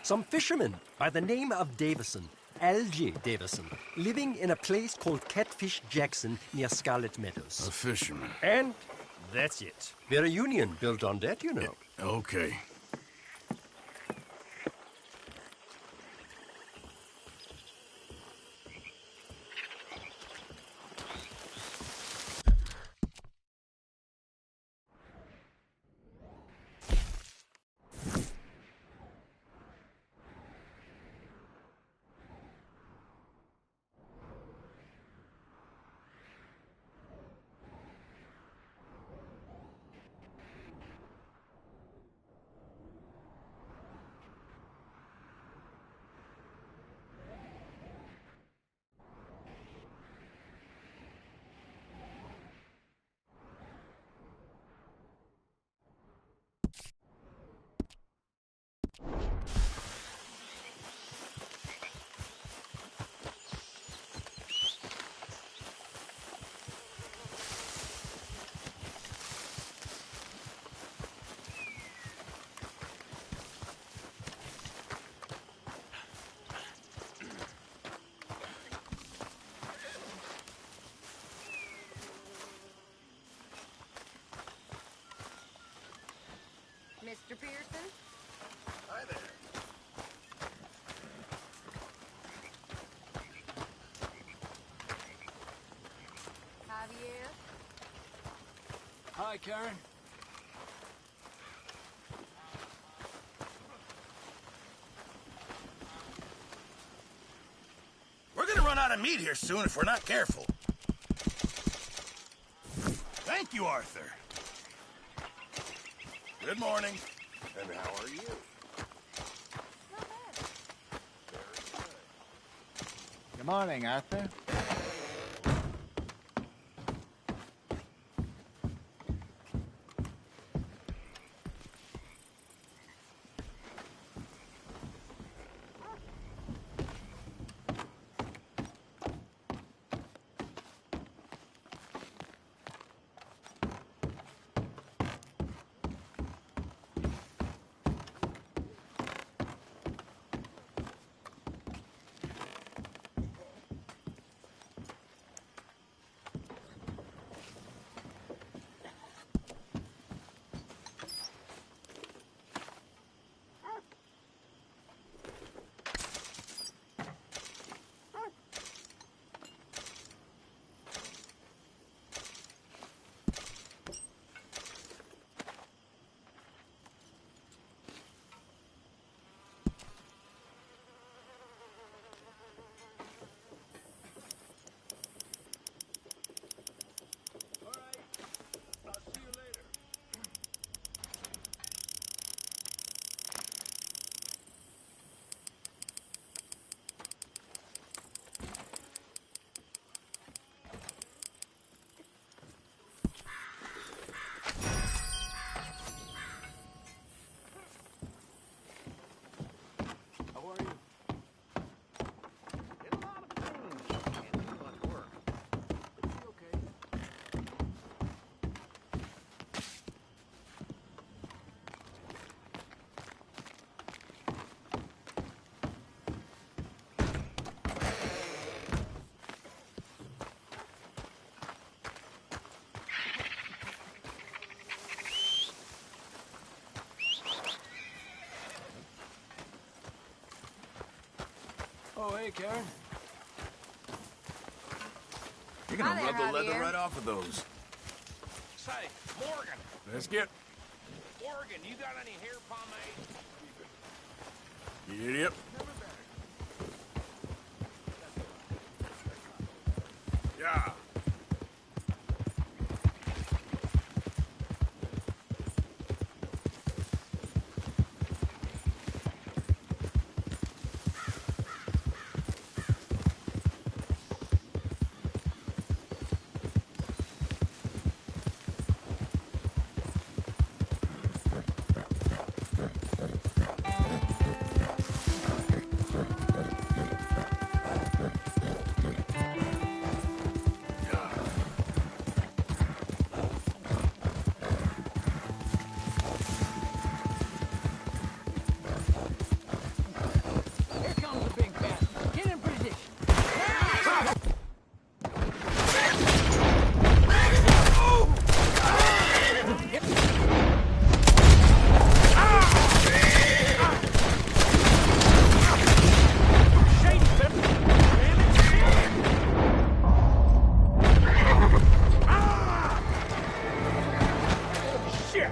Some fishermen by the name of Davison, L.J. Davison, living in a place called Catfish Jackson near Scarlet Meadows. A fisherman. And that's it. We're a union built on that, you know. Okay. Mr. Pearson? Hi there. Javier? Hi, Karen. We're gonna run out of meat here soon if we're not careful. Thank you, Arthur. Good morning. And how are you? Good morning, Arthur. Oh, hey, Karen. You're gonna Hi there, rub the leather RDR. right off of those. Say, Morgan. Let's get... Morgan, you got any hair pomade? Yep. Yeah. Here comes the big cat. Get in position. Shit!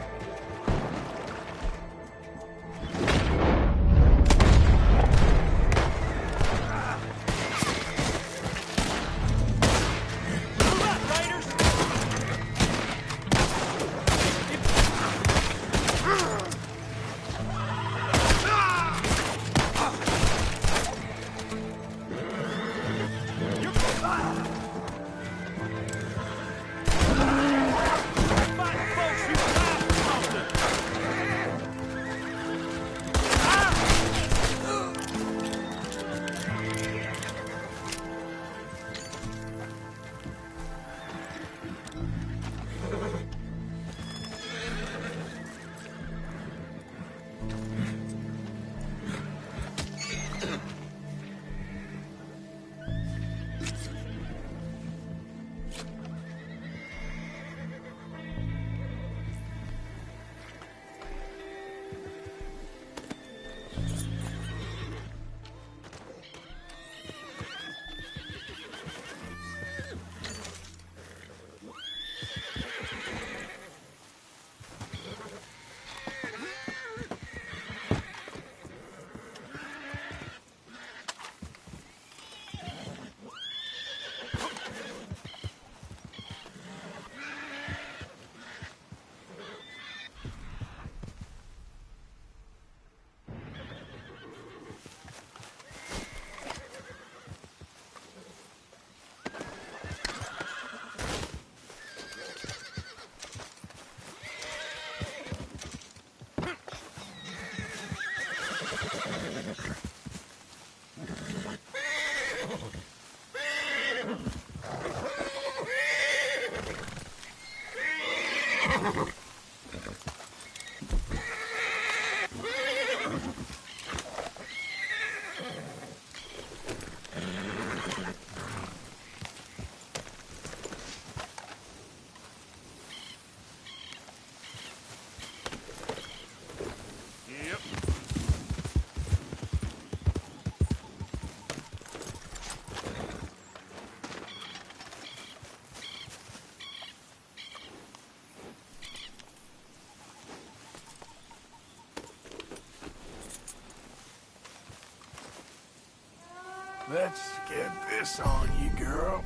Let's get this on you, girl.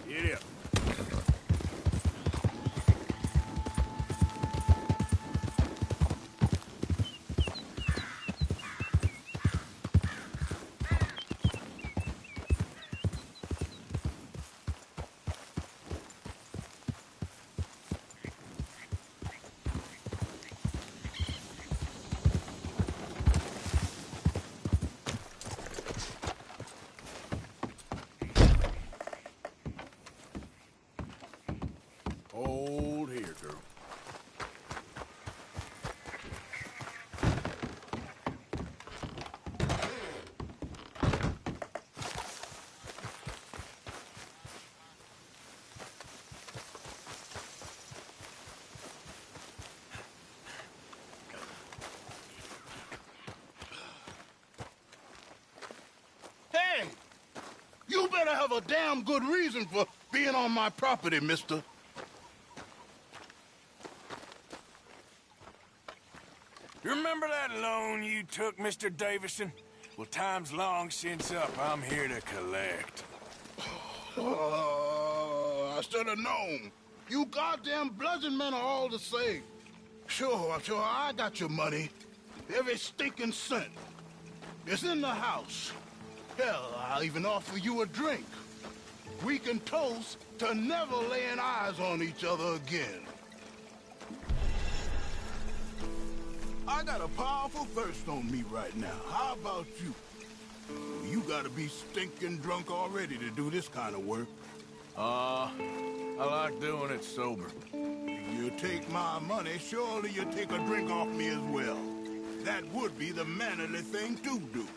Get up. have a damn good reason for being on my property, mister. You remember that loan you took, Mr. Davison? Well, time's long since up. I'm here to collect. I should have known. You goddamn bludgeon men are all the same. Sure, I got your money. Every stinking cent. It's in the house. Hell, I'll even offer you a drink. We can toast to never laying eyes on each other again. I got a powerful thirst on me right now. How about you? You gotta be stinking drunk already to do this kind of work. I like doing it sober. If you take my money, surely you take a drink off me as well. That would be the mannerly thing to do.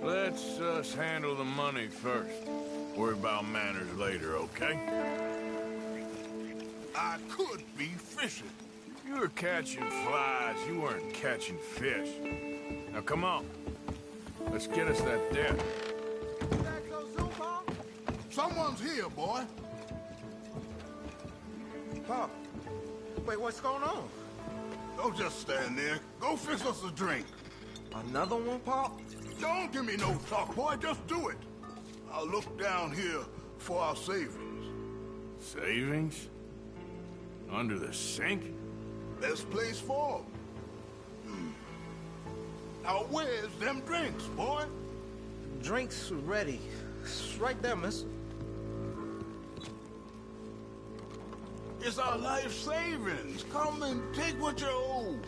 Let's us handle the money first. Worry about manners later, okay? I could be fishing. You were catching flies, you weren't catching fish. Now come on. Let's get us that debt. Someone's here, boy. Pop, wait, what's going on? Don't just stand there. Go fix us a drink. Another one, Pop? Don't give me no talk, boy. Just do it. I'll look down here for our savings. Savings? Under the sink? Best place for 'em. Now where's them drinks, boy? Drinks ready. It's right there, mister. It's our life savings. Come and take what you owe.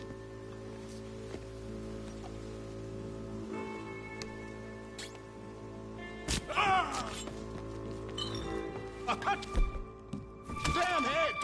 Ah! Damn head!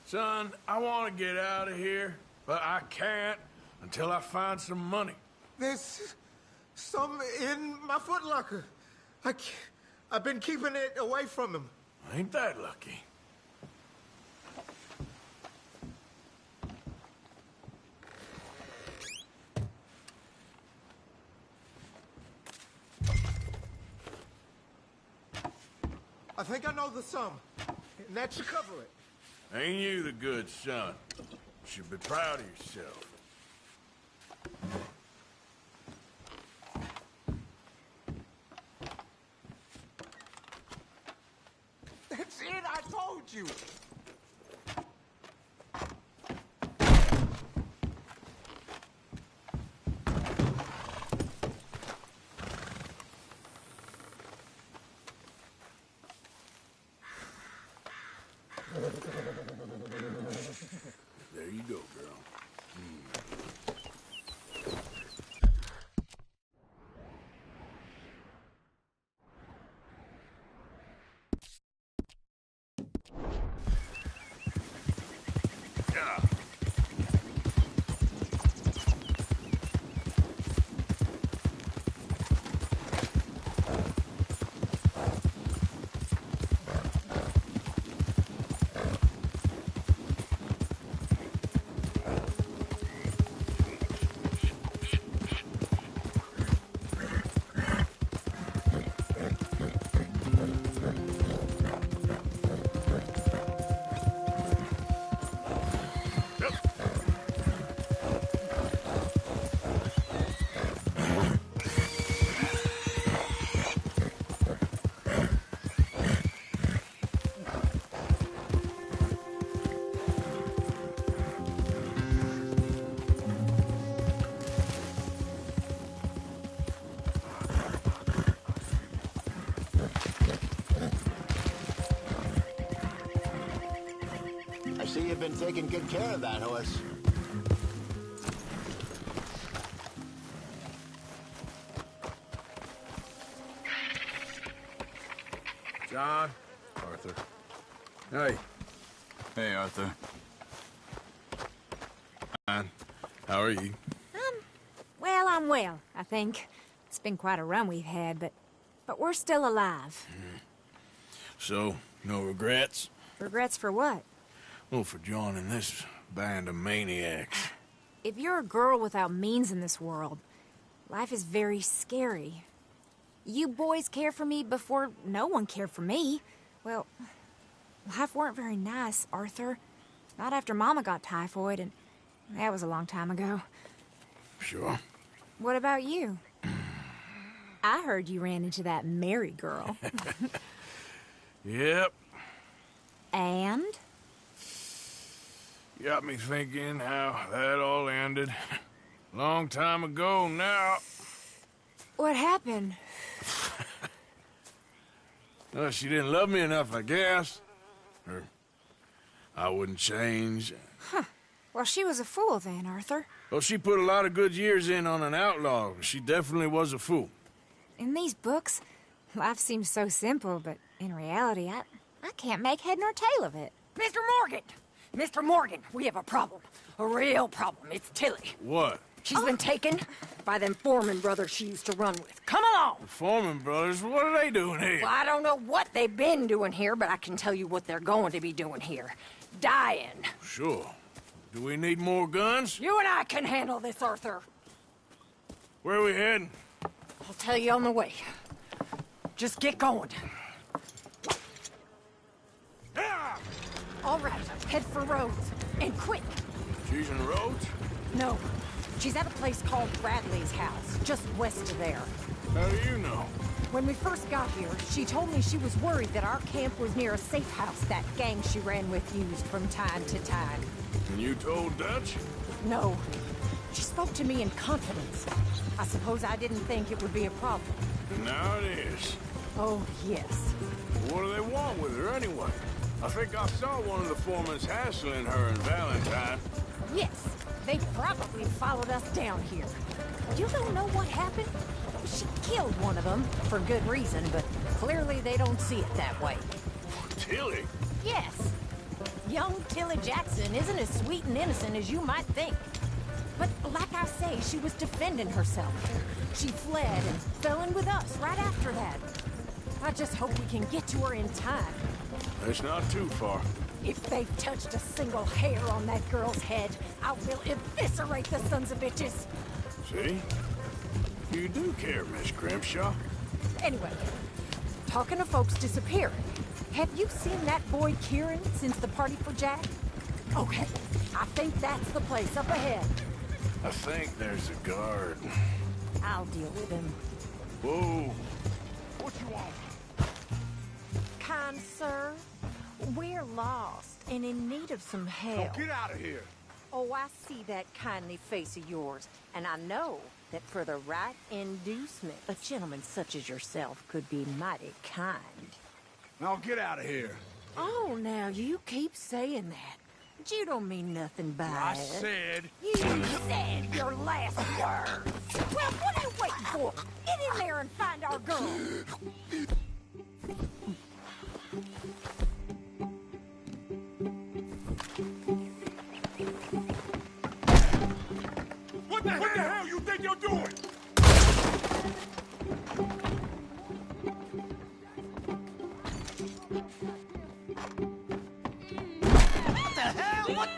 Son, I want to get out of here, but I can't until I find some money. There's some in my footlocker. I've been keeping it away from him. Ain't that lucky? I think I know the sum, and that should cover it. Ain't you the good son? You should be proud of yourself. That's it, I told you. There you go, girl. have been taking good care of that horse. John? Arthur. Hey. Hey, Arthur. Fine. How are you? Well, I'm well, I think. It's been quite a run we've had, but we're still alive. So, no regrets? Regrets for what? Well, for joining this band of maniacs. If you're a girl without means in this world, life is very scary. You boys cared for me before no one cared for me. Well, life weren't very nice, Arthur. Not after Mama got typhoid, and that was a long time ago. Sure. What about you? I heard you ran into that Mary girl. Yep. And? Got me thinking how that all ended. Long time ago now. What happened? Well, she didn't love me enough, I guess. Or I wouldn't change. Huh. Well, she was a fool then, Arthur. Well, she put a lot of good years in on an outlaw. She definitely was a fool. In these books, life seems so simple, but in reality, I can't make head nor tail of it. Mr. Morgan! Mr. Morgan, we have a problem. A real problem. It's Tilly. What? She's been taken by them Foreman brothers she used to run with. Come along! The Foreman brothers? What are they doing here? Well, I don't know what they've been doing here, but I can tell you what they're going to be doing here. Dying. Sure. Do we need more guns? You and I can handle this, Arthur. Where are we heading? I'll tell you on the way. Just get going. All right, head for Rhodes. And quick. She's in Rhodes? No. She's at a place called Bradley's house, just west of there. How do you know? When we first got here, she told me she was worried that our camp was near a safe house that gang she ran with used from time to time. And you told Dutch? No. She spoke to me in confidence. I suppose I didn't think it would be a problem. Now it is. Oh, yes. What do they want with her anyway? I think I saw one of the foremans hassling her and Valentine. Yes. They probably followed us down here. You don't know what happened? She killed one of them, for good reason, but clearly they don't see it that way. Tilly? Yes. Young Tilly Jackson isn't as sweet and innocent as you might think. But like I say, she was defending herself. She fled and fell in with us right after that. I just hope we can get to her in time. It's not too far. If they've touched a single hair on that girl's head, I will eviscerate the sons of bitches. See? You do care, Miss Grimshaw. Anyway, talking of folks disappearing, have you seen that boy Kieran since the party for Jack? Okay, I think that's the place up ahead. I think there's a guard. I'll deal with him. Whoa. What you want? Kind sir, we're lost and in need of some help. Get out of here. Oh, I see that kindly face of yours, and I know that for the right inducement, a gentleman such as yourself could be mighty kind. Now get out of here. Oh, now you keep saying that. But you don't mean nothing by I it. said... You said your last words. Well, what are you waiting for? Get in there and find our girl. What the hell you think you're doing? What the hell? What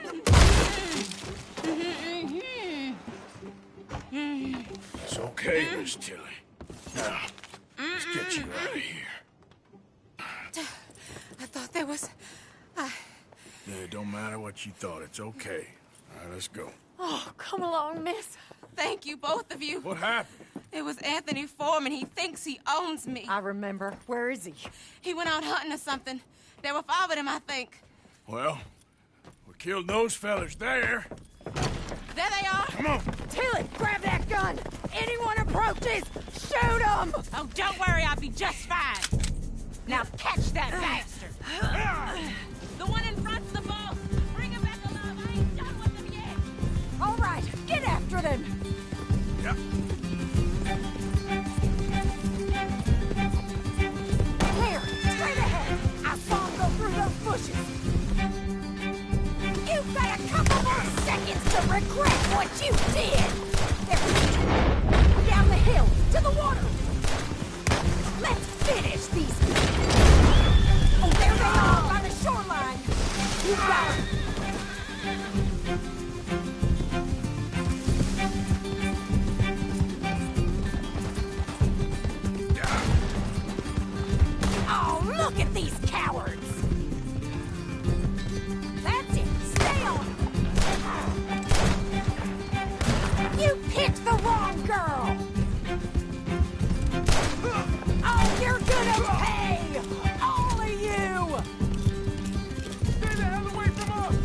It's okay, Miss Tilly. Now, let's get you out of here. I thought there was... Yeah, it don't matter what you thought. It's okay. All right, let's go. Oh, come along, miss. Thank you, both of you. What happened? It was Anthony Foreman. He thinks he owns me. I remember. Where is he? He went out hunting or something. There were 5 of them, I think. Well, we killed those fellas there. There they are. Come on. Tilly, grab that gun. Anyone approaches, shoot them. Oh, don't worry. I'll be just fine. Now catch that bastard. The one in front's the boss. Bring him back with him. Yep. There, straight ahead. I saw him go through those bushes. You've got a couple more seconds to regret what you did. There. Down the hill, to the water. Let's finish these. Oh, there they are, by the shoreline. You got it. Oh, look at these cowards! That's it. Stay on. You picked the wrong girl. Oh, you're gonna pay! All of you! Stay the hell away from us!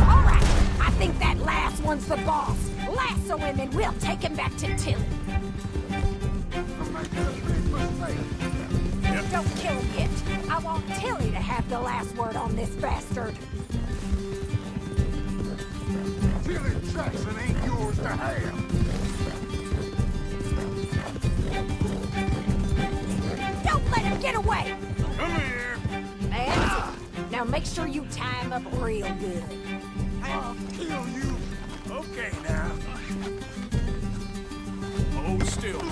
All right, I think that last one's the boss. Lasso him and we'll take him back to Tilly. Don't kill him yet. I want Tilly to have the last word on this bastard. Tilly Jackson ain't yours to have. Don't let him get away! Come here! That's it. Now make sure you tie him up real good. I'll kill you. Okay, now. Hold still.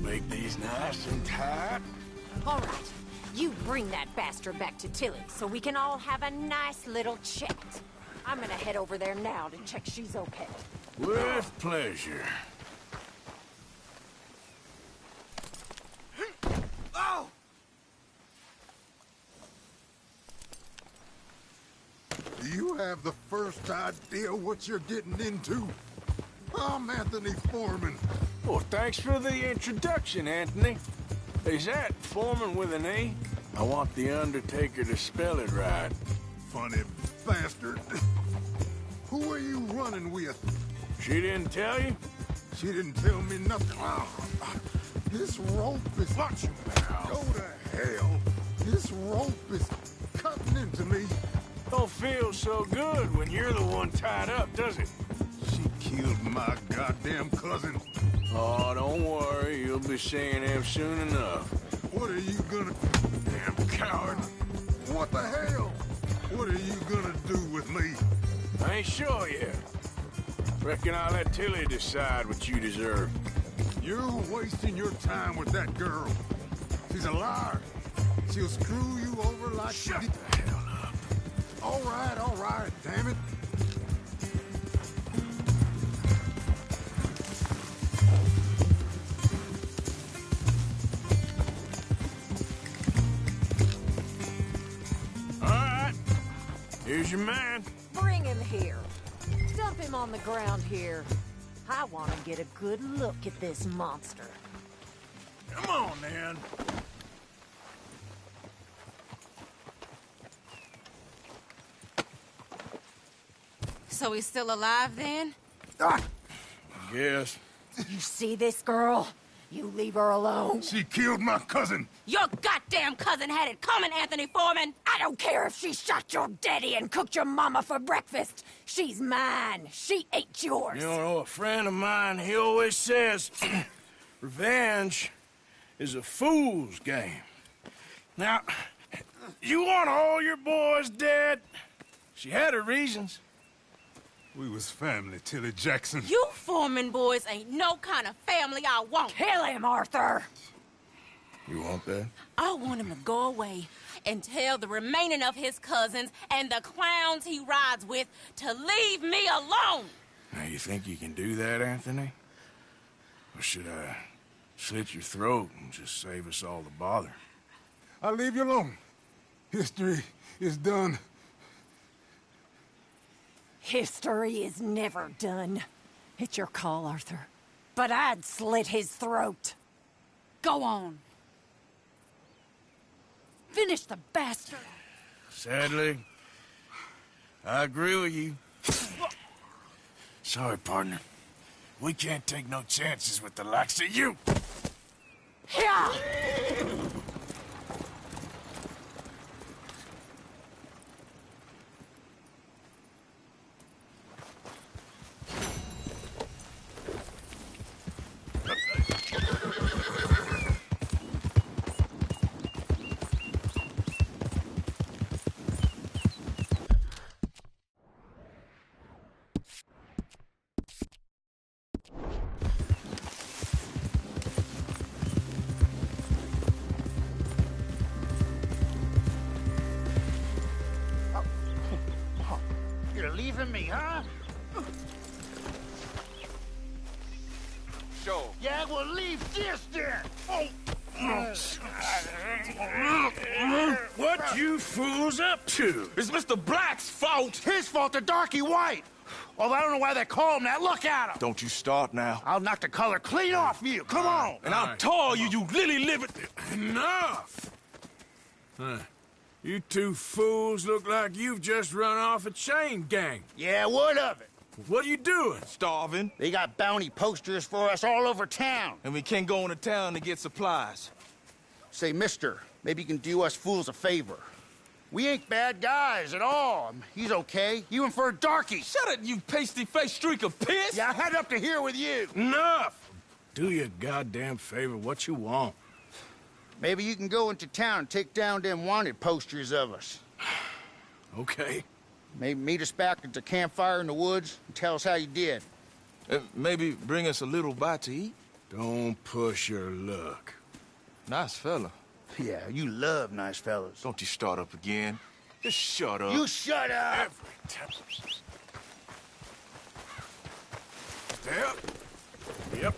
Make these nice and tight. All right, you bring that bastard back to Tilly so we can all have a nice little chat. I'm gonna head over there now to check she's okay. With pleasure. Oh! Do you have the first idea what you're getting into? I'm Anthony Foreman. Well, thanks for the introduction, Anthony. Is that Foreman with an E? I want the Undertaker to spell it right. Funny bastard. Who are you running with? She didn't tell you? She didn't tell me nothing. Oh, this rope is... Watch your mouth. Go to hell. This rope is cutting into me. Don't feel so good when you're the one tied up, does it? She killed my goddamn cousin. Oh, don't worry. You'll be seeing him soon enough. What are you gonna... Damn coward. What the hell? What are you gonna do with me? I ain't sure yet. Reckon I'll let Tilly decide what you deserve. You're wasting your time with that girl. She's a liar. She'll screw you over like... Shut the hell up. All right, damn it. All right. Here's your man. Bring him here. Dump him on the ground here. I want to get a good look at this monster. Come on, then. So he's still alive then? Ah, Yes. You see this girl? You leave her alone. she killed my cousin. Your goddamn cousin had it coming, Anthony Foreman! I don't care if she shot your daddy and cooked your mama for breakfast. She's mine. She ate yours. You know, a friend of mine, he always says, revenge is a fool's game. Now, you want all your boys dead? She had her reasons. We was family, Tilly Jackson. You Foreman boys ain't no kind of family I want. Kill him, Arthur. You want that? I want him to go away and tell the remaining of his cousins and the clowns he rides with to leave me alone. Now, you think you can do that, Anthony? Or should I slit your throat and just save us all the bother? I'll leave you alone. History is done. History is never done. It's your call, Arthur. But I'd slit his throat. Go on. Finish the bastard. Sadly, I agree with you. Sorry, partner. We can't take no chances with the likes of you. Yeah. You're leaving me, huh? Sure. Yeah, well, leave this then. Oh. What you fools up to? It's Mr. Black's fault. His fault, the darky white. Although I don't know why they call him that. Look at him. Don't you start now. I'll knock the color clean off you. Come on. And I'll tell you, you lily-livered... Enough! Huh. You two fools look like you've just run off a chain gang. Yeah, what of it? What are you doing? Starving. They got bounty posters for us all over town. And we can't go into town to get supplies. Say, mister, maybe you can do us fools a favor. We ain't bad guys at all. He's okay. You in for a darky. Shut it, you pasty-faced streak of piss! Yeah, I had up to here with you. Enough! Do your goddamn favor what you want. Maybe you can go into town and take down them wanted posters of us. Okay. Maybe meet us back at the campfire in the woods and tell us how you did. Maybe bring us a little bite to eat. Don't push your luck. Nice fella. Yeah, you love nice fellas. Don't you start up again. Just shut up. You shut up! Every time. Stay up. Yep.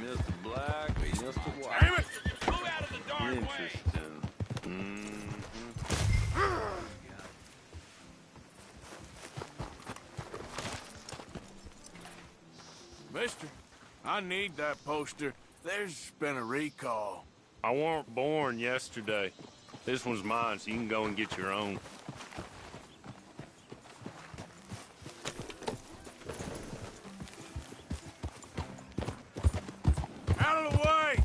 Mr. Black or Mr. White? Damn it! Move out of the dark Interesting. Mister, I need that poster. There's been a recall. I weren't born yesterday. This one's mine, so you can go and get your own. Out of the way!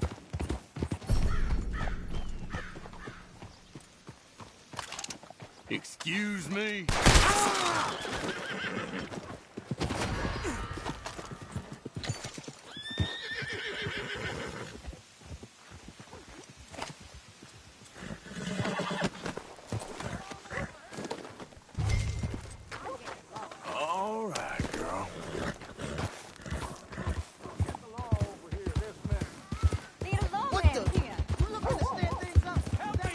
Excuse me? All right, girl. What the? You looking to stand things up? Help me!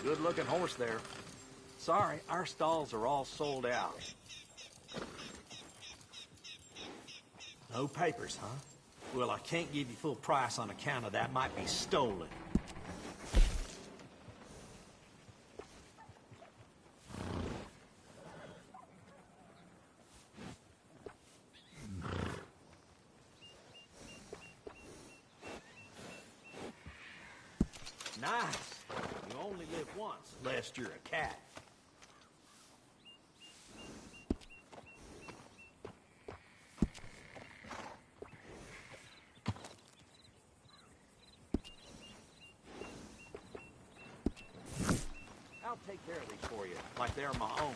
Good-looking horse there. Sorry, our stalls are all sold out. No papers, huh? Well, I can't give you full price on account of that. Might be stolen. Nice. You only live once, lest you're a cat. I'll take care of these for you, like they're my own.